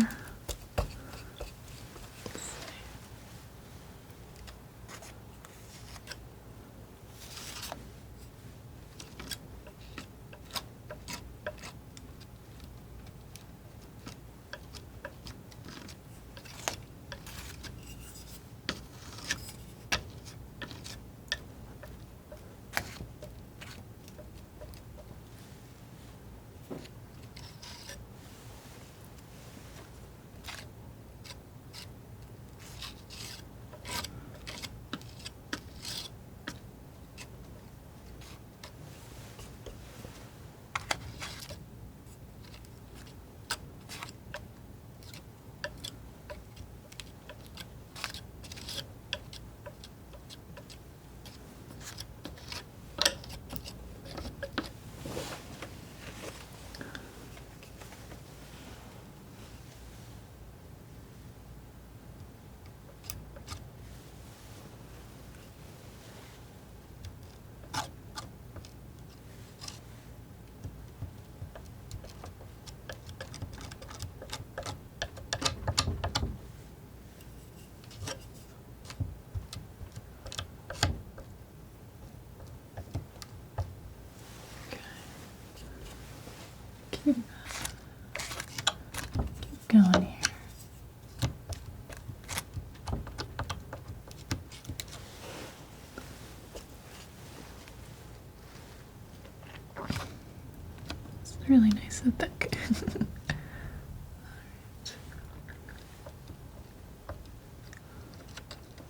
really nice and thick.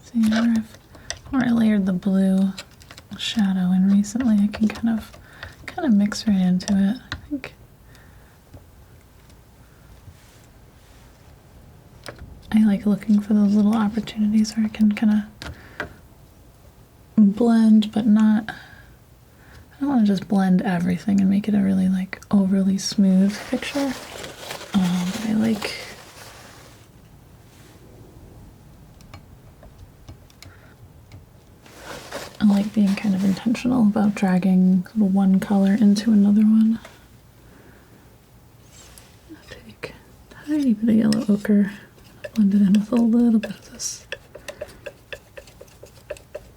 See, now I layered the blue shadow in recently, I can kind of mix right into it. I think I like looking for those little opportunities where I can kind of blend, but not. I don't want to just blend everything and make it a really like overly smooth picture. But I like being kind of intentional about dragging one color into another one. I'll take a tiny bit of yellow ochre, blend it in with a little bit of this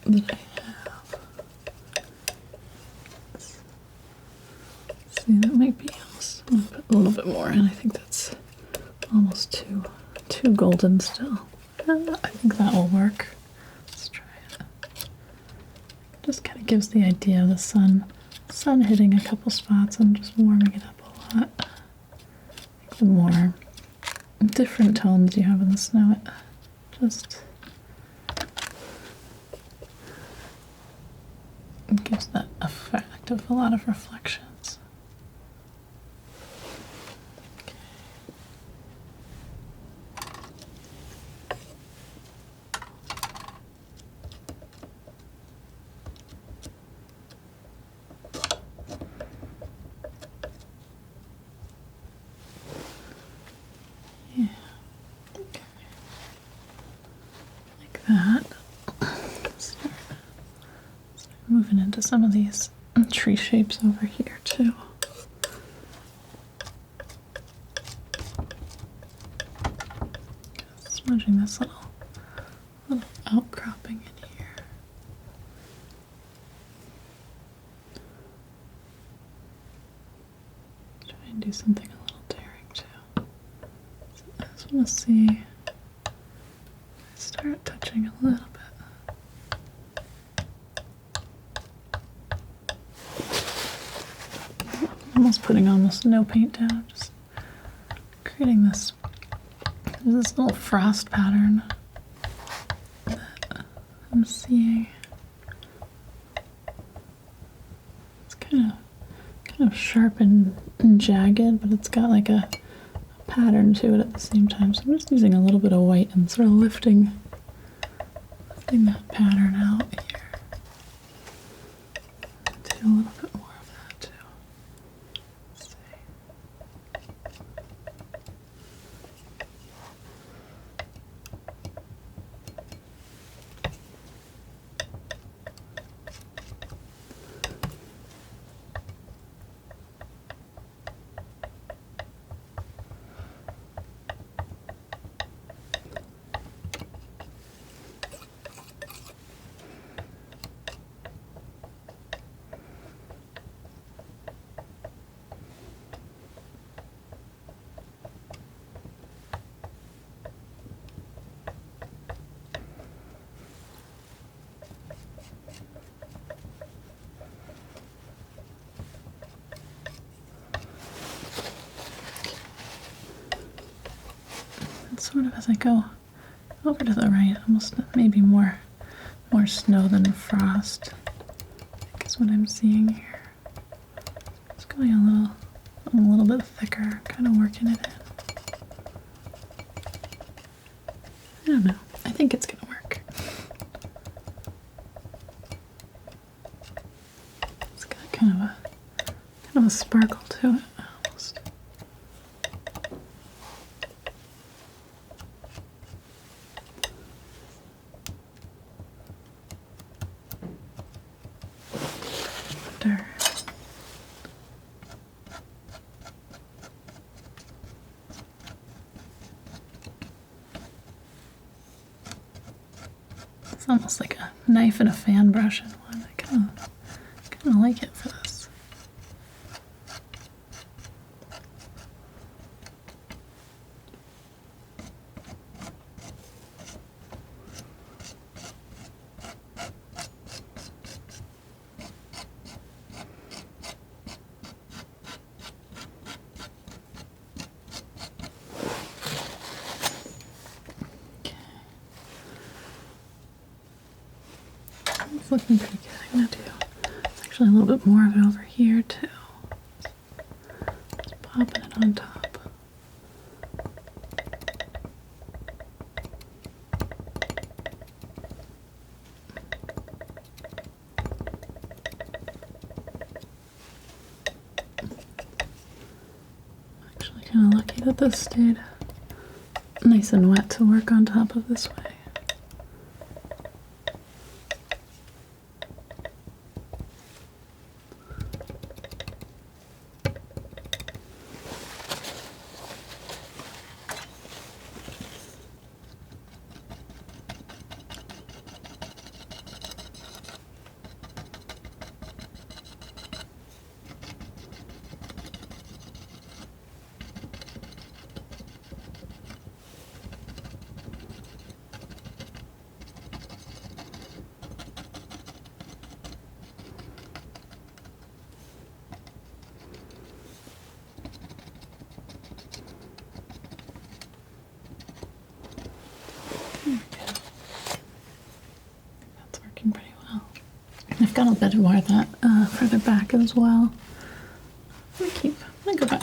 that I have. See, that might be almost a little bit more, and I think that's almost too golden still. I think that will work. Let's try it. Just kind of gives the idea of the sun hitting a couple spots and just warming it up a lot. The more different tones you have in the snow, it just gives that effect of a lot of reflections. Okay. Yeah. Okay. Like that. Start moving into some of these tree shapes over here too. Smudging this little outcropping in here. Try and do something a little daring too. So I just want to see. Start touching a little bit. Almost putting almost no paint down, just creating this. There's this little frost pattern that I'm seeing. It's kind of sharp and jagged, but it's got like a pattern to it at the same time. So I'm just using a little bit of white and sort of lifting that pattern out here. Do a little bit more of that too. Let's see. Sort of as I go over to the right, almost maybe more snow than frost, I think is what I'm seeing here. Just going a little bit thicker, kind of working it in. I don't know. I think it's gonna work. It's got kind of a sparkle to it almost. It's almost like a knife and a fan brush in one. I kind of like it for this. It's looking pretty good. I'm gonna do actually a little bit more of it over here too. Just popping it on top. Actually kind of lucky that this stayed nice and wet to work on top of this way. That's working pretty well. I've got a bit more of that further back as well. I'm gonna go back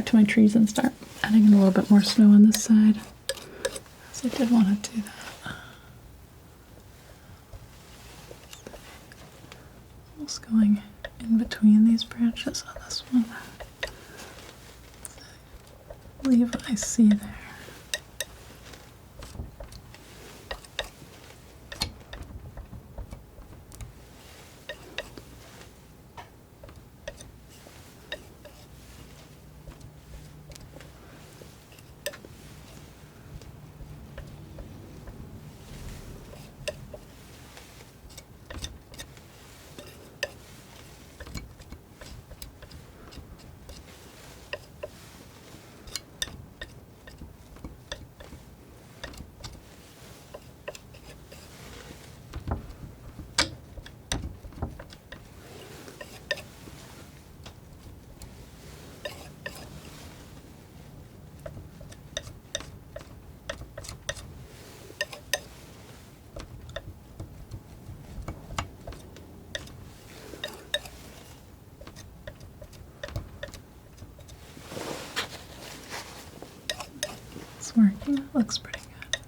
to my trees and start adding in a little bit more snow on this side. So I did want to do that. Almost going in between these branches on this one. Leave what I see there. Working. It looks pretty good.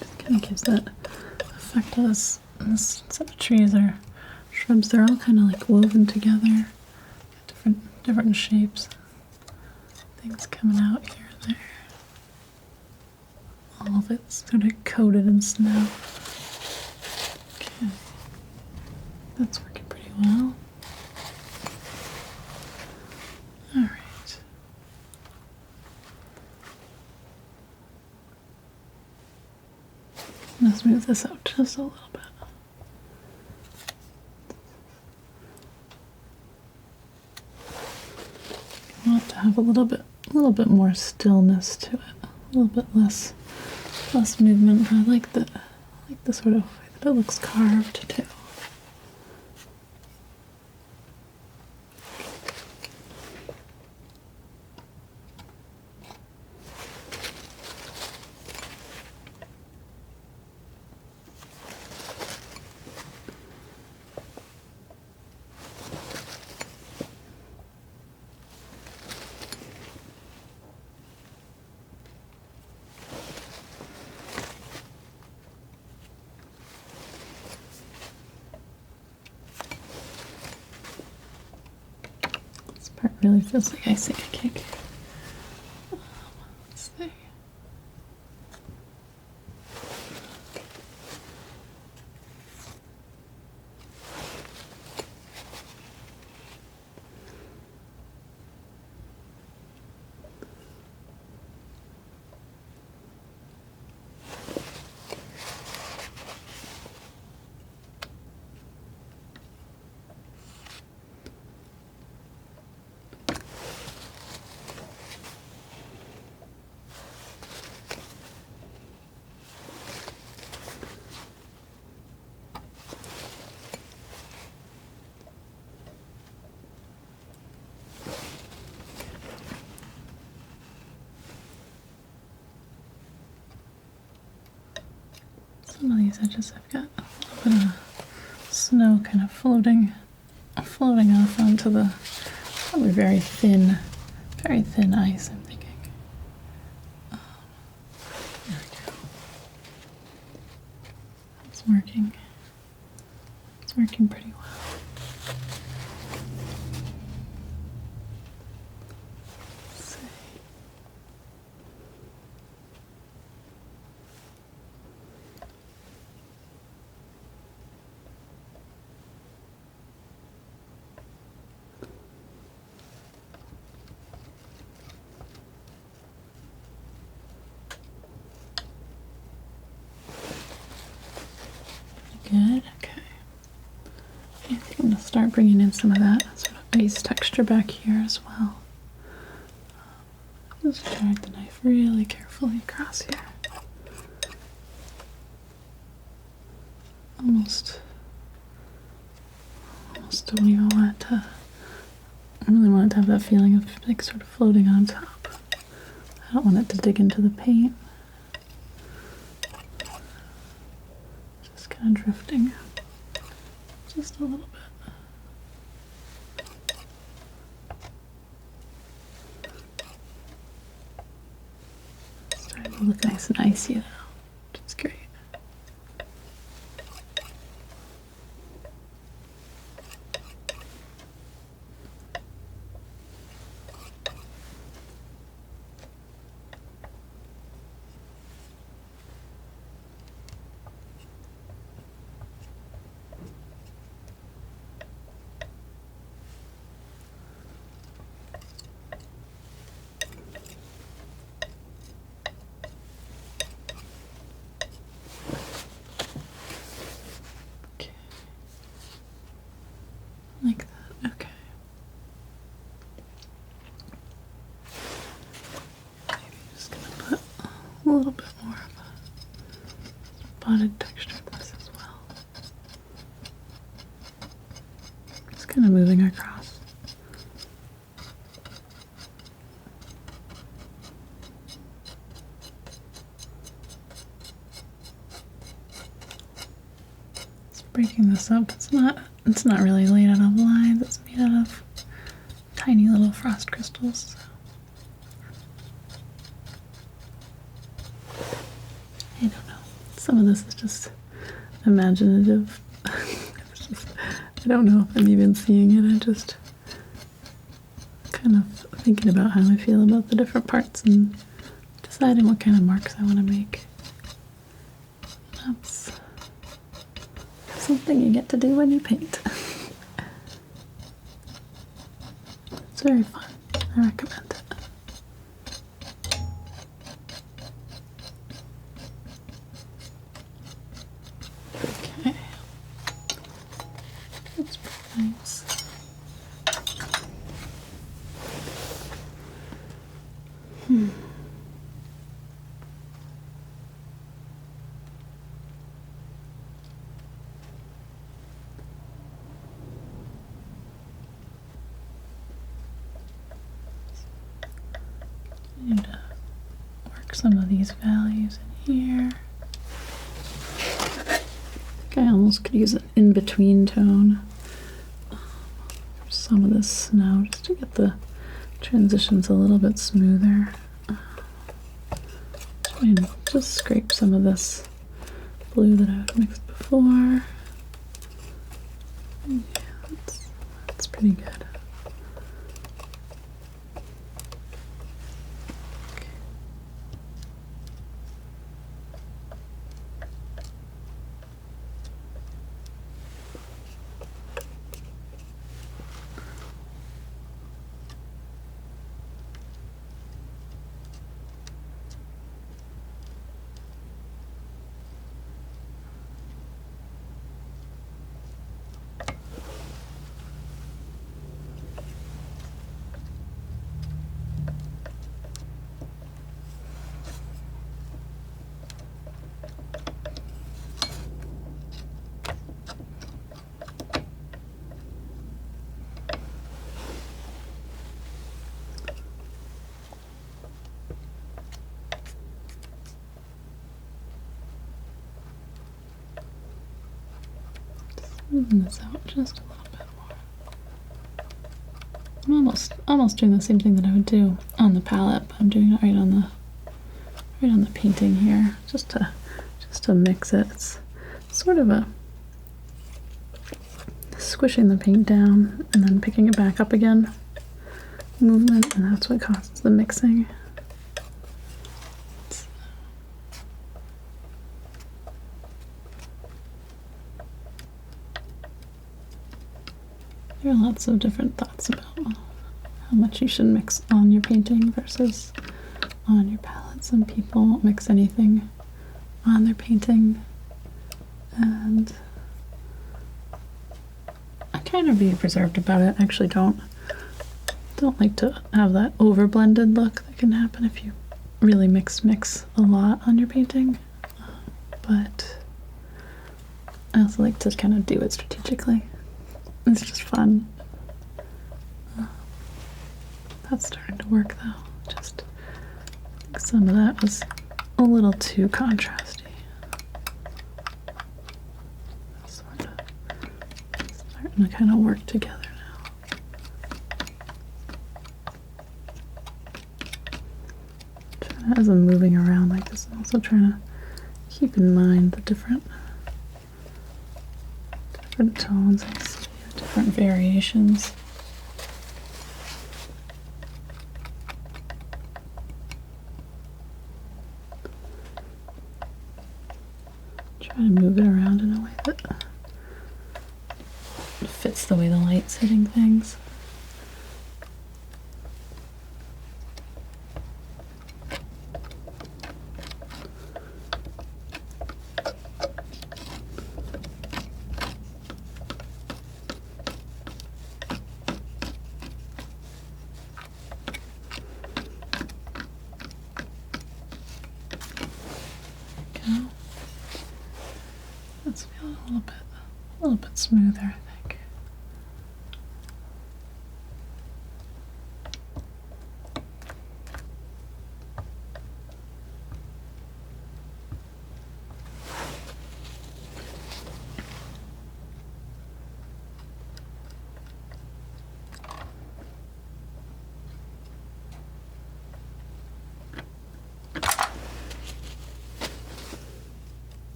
Just kind of gives that effect of this set of trees or shrubs. They're all kind of like woven together, different shapes. Things coming out here and there. All of it's sort of coated in snow. Okay, that's working pretty well. All right. Let's move this out just a little bit. I want it to have a little bit more stillness to it, a little bit less movement. I like the sort of way that it looks carved too. Part really feels like icing a cake. Let's see. these edges I've got a little bit of snow kind of floating off onto the probably very thin ice, I'm thinking. There we go. It's working. It's working pretty well. Let's see. Good, okay. I think I'm going to start bringing in some of that sort of ice texture back here as well. Just drag the knife really carefully across here. Almost don't even want it to, I really want it to have that feeling of like sort of floating on top. I don't want it to dig into the paint. Just kind of drifting just a little bit. It's starting to look nice and icy now, which is great. Like that, okay. Maybe just gonna put a little bit more of a spotted texture in this as well. Just kind of moving across. Just breaking this up. It's not really made out of lines, it's made out of tiny little frost crystals. So. I don't know. Some of this is just imaginative. It's just, I don't know if I'm even seeing it. I'm just kind of thinking about how I feel about the different parts and deciding what kind of marks I want to make. That's something you get to do when you paint. It's very fun. I recommend it. Okay. That's pretty nice. I need to work some of these values in here. I think I almost could use an in-between tone for some of this snow just to get the transitions a little bit smoother. Try and just scrape some of this blue that I've mixed before. Yeah, that's pretty good. Smoothing this out just a little bit more. I'm almost doing the same thing that I would do on the palette, but I'm doing it right on the painting here, just to mix it. It's sort of a squishing the paint down and then picking it back up again movement, and that's what causes the mixing. There are lots of different thoughts about how much you should mix on your painting versus on your palette. Some people won't mix anything on their painting, and I kind of be preserved about it. I actually don't like to have that over blended look that can happen if you really mix a lot on your painting, but I also like to kind of do it strategically. It's just fun. That's starting to work though. Just I think some of that was a little too contrasty. Sort of starting to kind of work together now. As I'm moving around like this, I'm also trying to keep in mind the different tones and different variations. Try to move it around in a way that fits the way the light's hitting things. Let's feel it a little bit smoother, I think.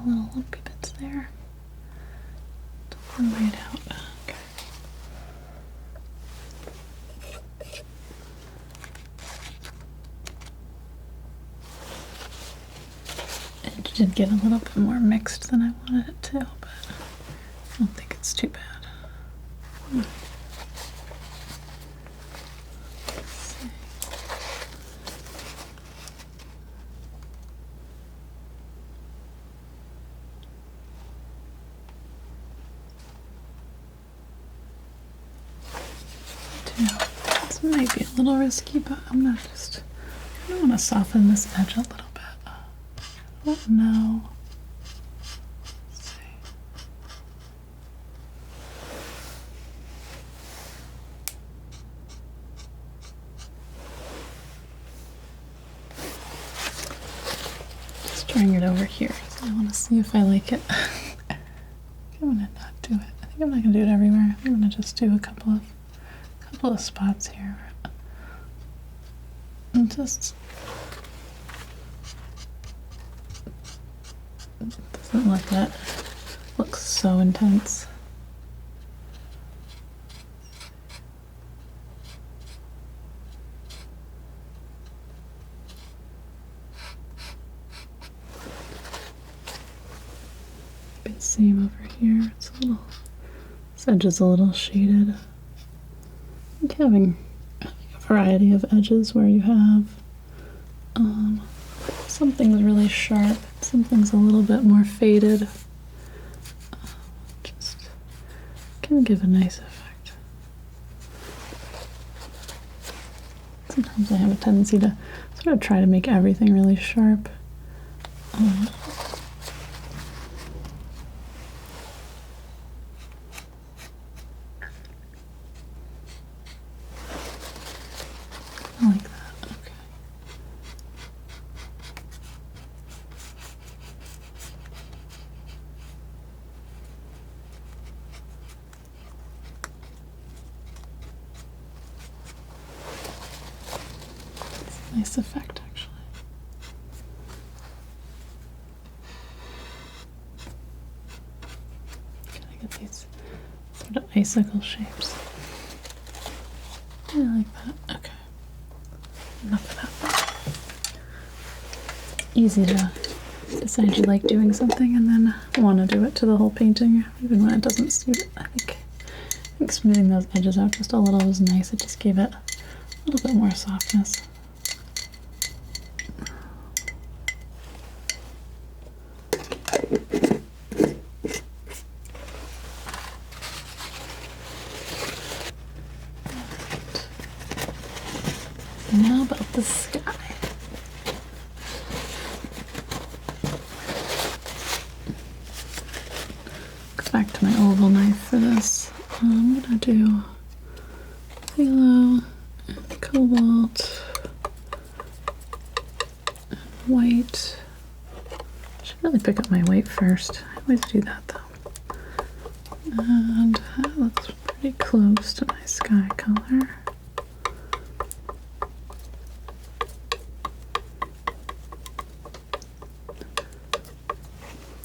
Little lumpy bits there. Don't lay it out. Okay. It did get a little bit more mixed than I wanted it to, but I don't think it's too bad. This might be a little risky, but I don't want to soften this edge a little bit. I don't know. Let's see. Just trying it over here, so I want to see if I like it. I'm gonna not do it. I think I'm not gonna do it everywhere. I think I'm gonna just do a couple of spots here. And just doesn't let that look so intense. Same over here. It's a little, this edge is a little shaded. I think having a variety of edges where you have something's really sharp, something's a little bit more faded, just can give a nice effect. Sometimes I have a tendency to sort of try to make everything really sharp. nice effect, actually. Gotta get these sort of icicle shapes. I like that. Okay. Enough of that. Easy to decide you like doing something and then want to do it to the whole painting, even when it doesn't suit it. I think smoothing those edges out just a little was nice. It just gave it a little bit more softness. Now about the sky. Go back to my oval knife for this. I'm gonna do yellow, and cobalt, and white. I should really pick up my white first. I always do that though. And that looks pretty close to my sky color.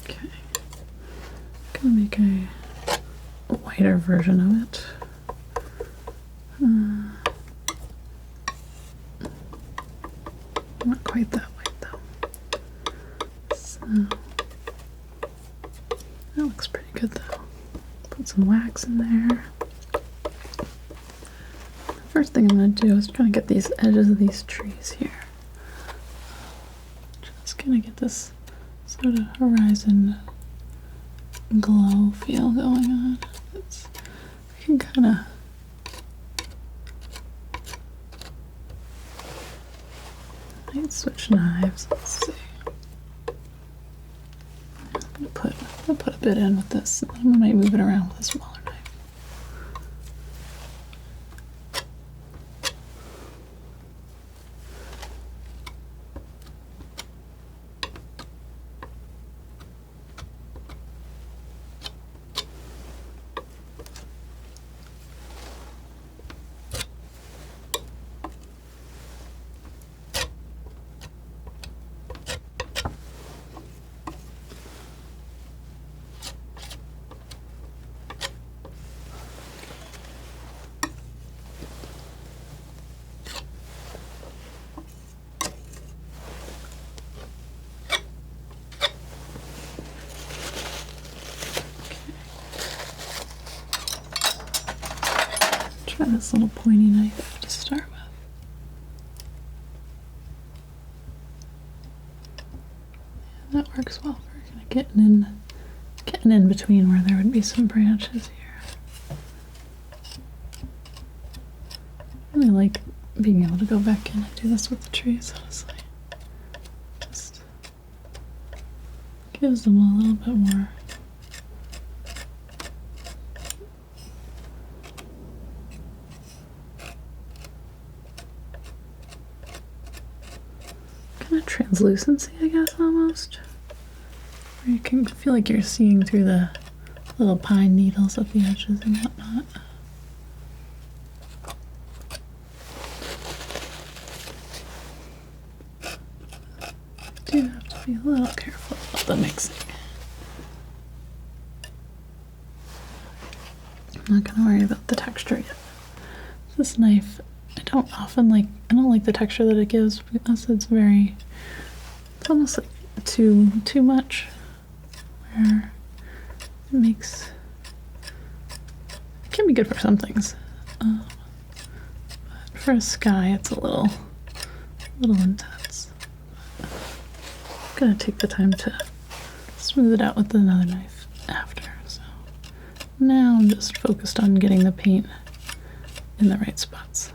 Okay, I'm gonna make a whiter version of it. Not quite that white though. So that looks pretty good though. Put some wax in there. The first thing I'm going to do is try to get these edges of these trees here. Just gonna get this sort of horizon glow feel going on. I can kind of might switch knives. Let's see. I'll put a bit in with this. I might move it around with a smaller knife. Try this little pointy knife to start with. Yeah, that works well for kind of getting in between where there would be some branches here. I really like being able to go back in and do this with the trees, honestly. Just gives them a little bit more kind of translucency, I guess, almost. Where you can feel like you're seeing through the little pine needles at the edges and whatnot. Do have to be a little careful about the mixing. I'm not gonna worry about the texture yet. This knife, I don't like the texture that it gives because it's almost like too much, where it can be good for some things, but for a sky it's a little intense. I'm gonna take the time to smooth it out with another knife after. So now I'm just focused on getting the paint in the right spots.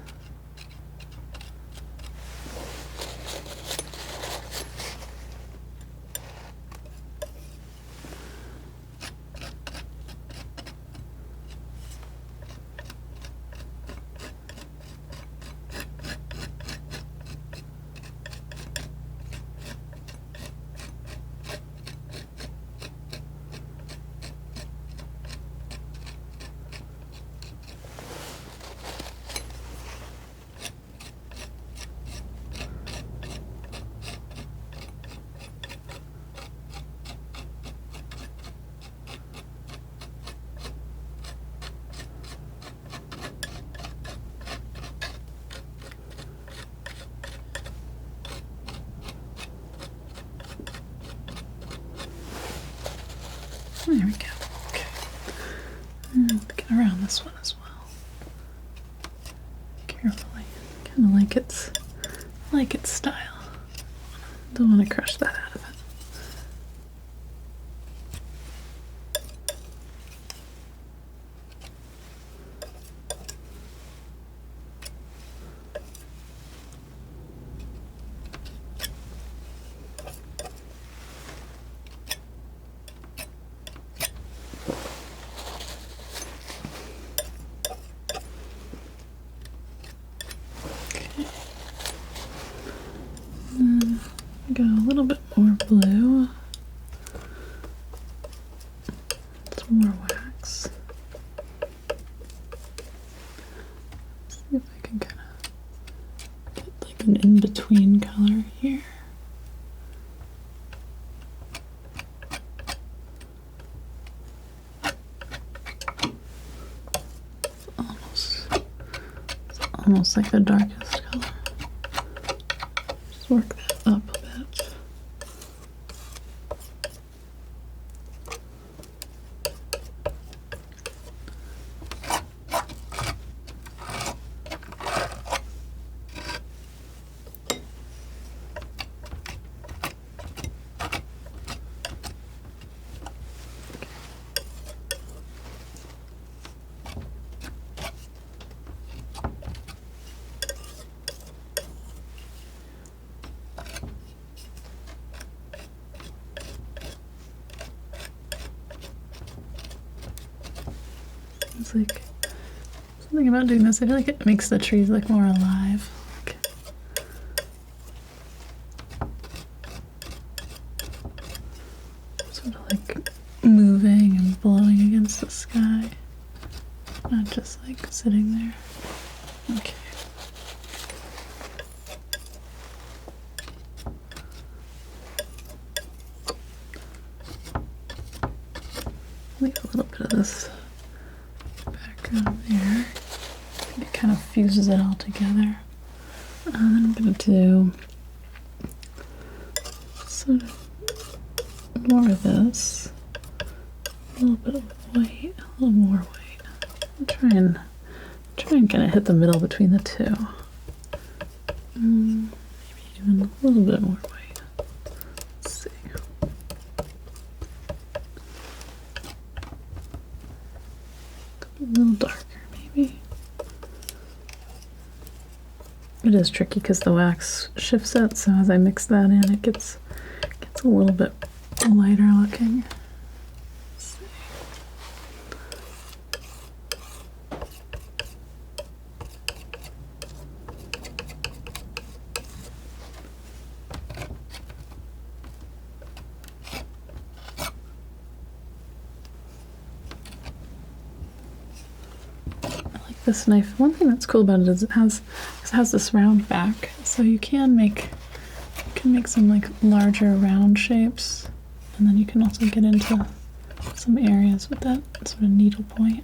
There we go. Okay. And get around this one as well. Carefully. Kind of like its style. Don't want to crush that out of it. Go a little bit more blue. Some more wax. See if I can kind of get like an in-between color here. It's almost like the darkest color. Just work that up a bit. It's like something about doing this. I feel like it makes the trees look more alive. Like, sort of like moving and blowing against the sky, not just like sitting there. Okay. Leave a little bit of this background there. It kind of fuses it all together. I'm going to do sort of more of this, a little bit of white, a little more white. I'll try and kind of hit the middle between the two. Maybe even a little bit more white. Let's see. A little darker, maybe. It is tricky because the wax shifts it, so as I mix that in, it gets a little bit lighter looking. Let's see. This knife, one thing that's cool about it is it has this round back, so you can make some like larger round shapes, and then you can also get into some areas with that sort of needle point.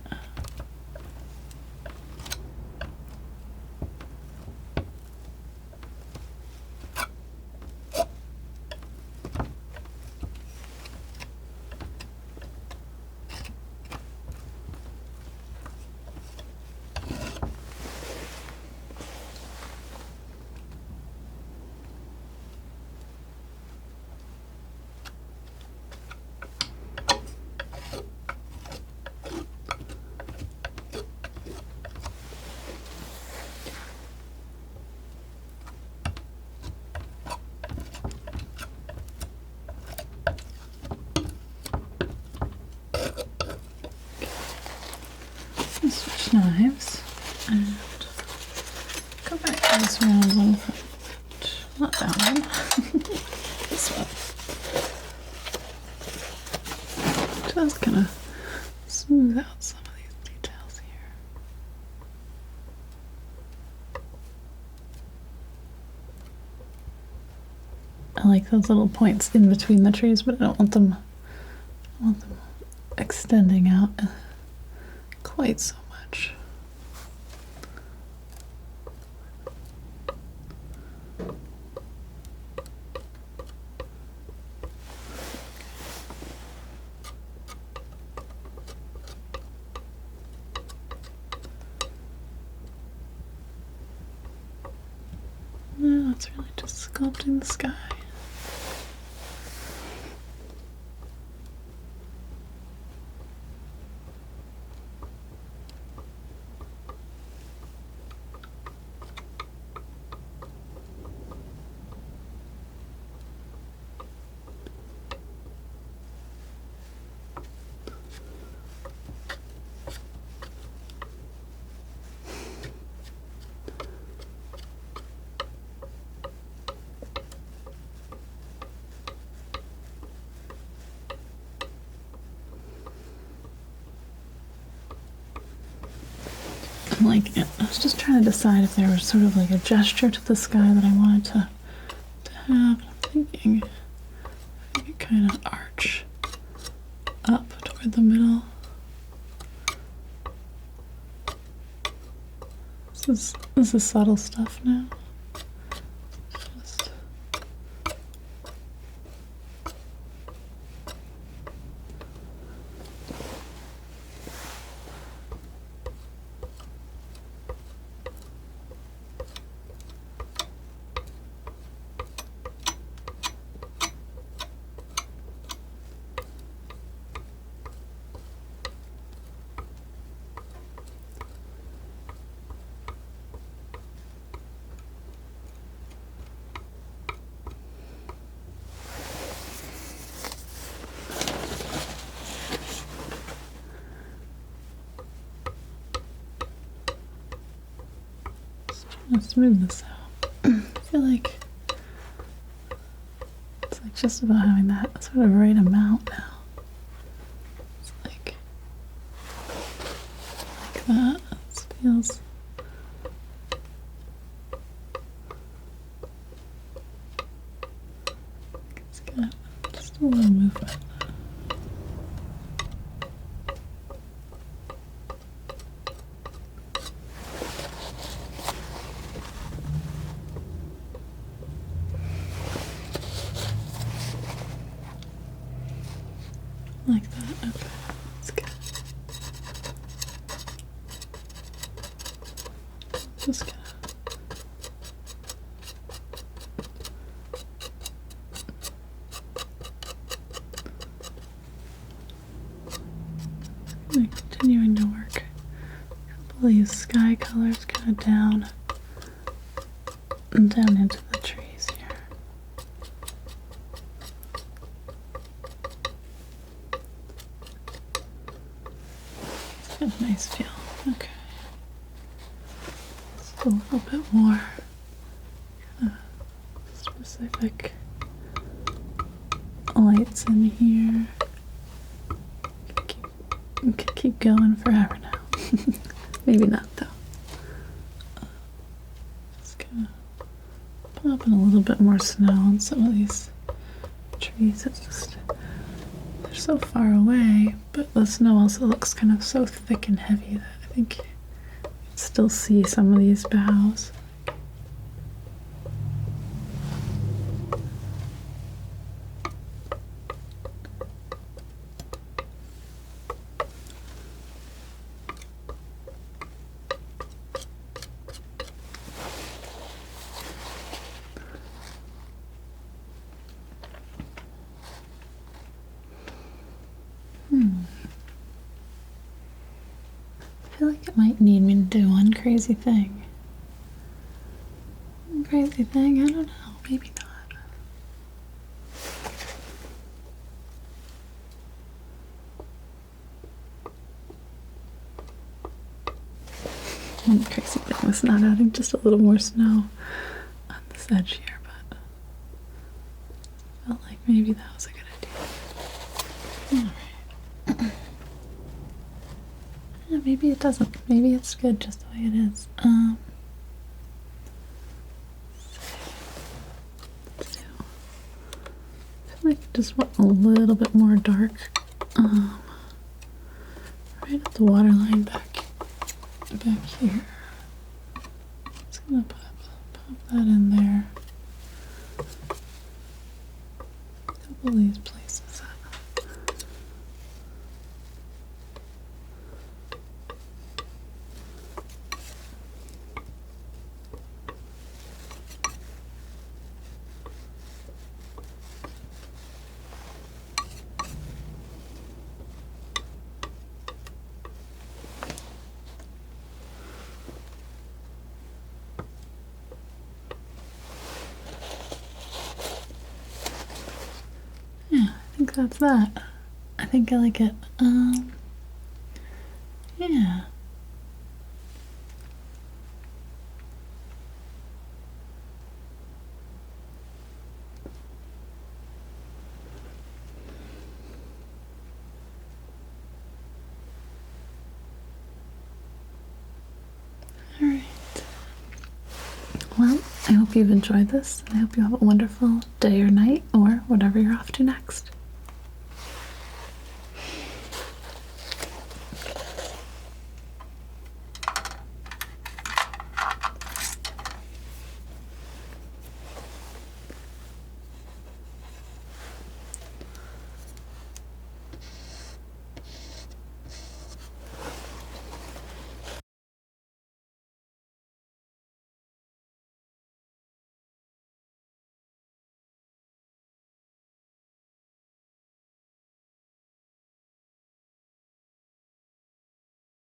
Switch knives and go back to this round one. Not that one. This one. Just gonna smooth out some of these details here. I like those little points in between the trees, but I don't want them extending out quite so much. No, it's really just sculpting the sky. Like, I was just trying to decide if there was sort of like a gesture to the sky that I wanted to have. I'm thinking I could kind of arch up toward the middle. This is subtle stuff now. Just trying to smooth this out. I feel like it's like just about having that sort of right amount now. It's like that. It feels. It's got just a little movement. Like that. Okay, that's good. Just gonna continuing to work a couple of these sky colors kind of down and down into the trees here. It's got a nice feel. Okay. Just a little bit more specific lights in here. Could keep going forever now. Maybe not though. Just gonna pop in a little bit more snow on some of these trees. It's just, they're so far away, but the snow also looks kind of so thick and heavy that I think you can still see some of these boughs. I feel like it might need me to do one crazy thing. One crazy thing? I don't know. Maybe not. One crazy thing was not adding just a little more snow on this edge here, but I felt like maybe that was a good idea. Alright. Yeah, maybe it doesn't. Maybe it's good just the way it is. Let's do. I feel like I just want a little bit more dark. Right at the waterline back here. Just gonna pop that in there. A couple of these places. think that's that. I think I like it. Yeah. All right. Well, I hope you've enjoyed this, and I hope you have a wonderful day or night or whatever you're off to next.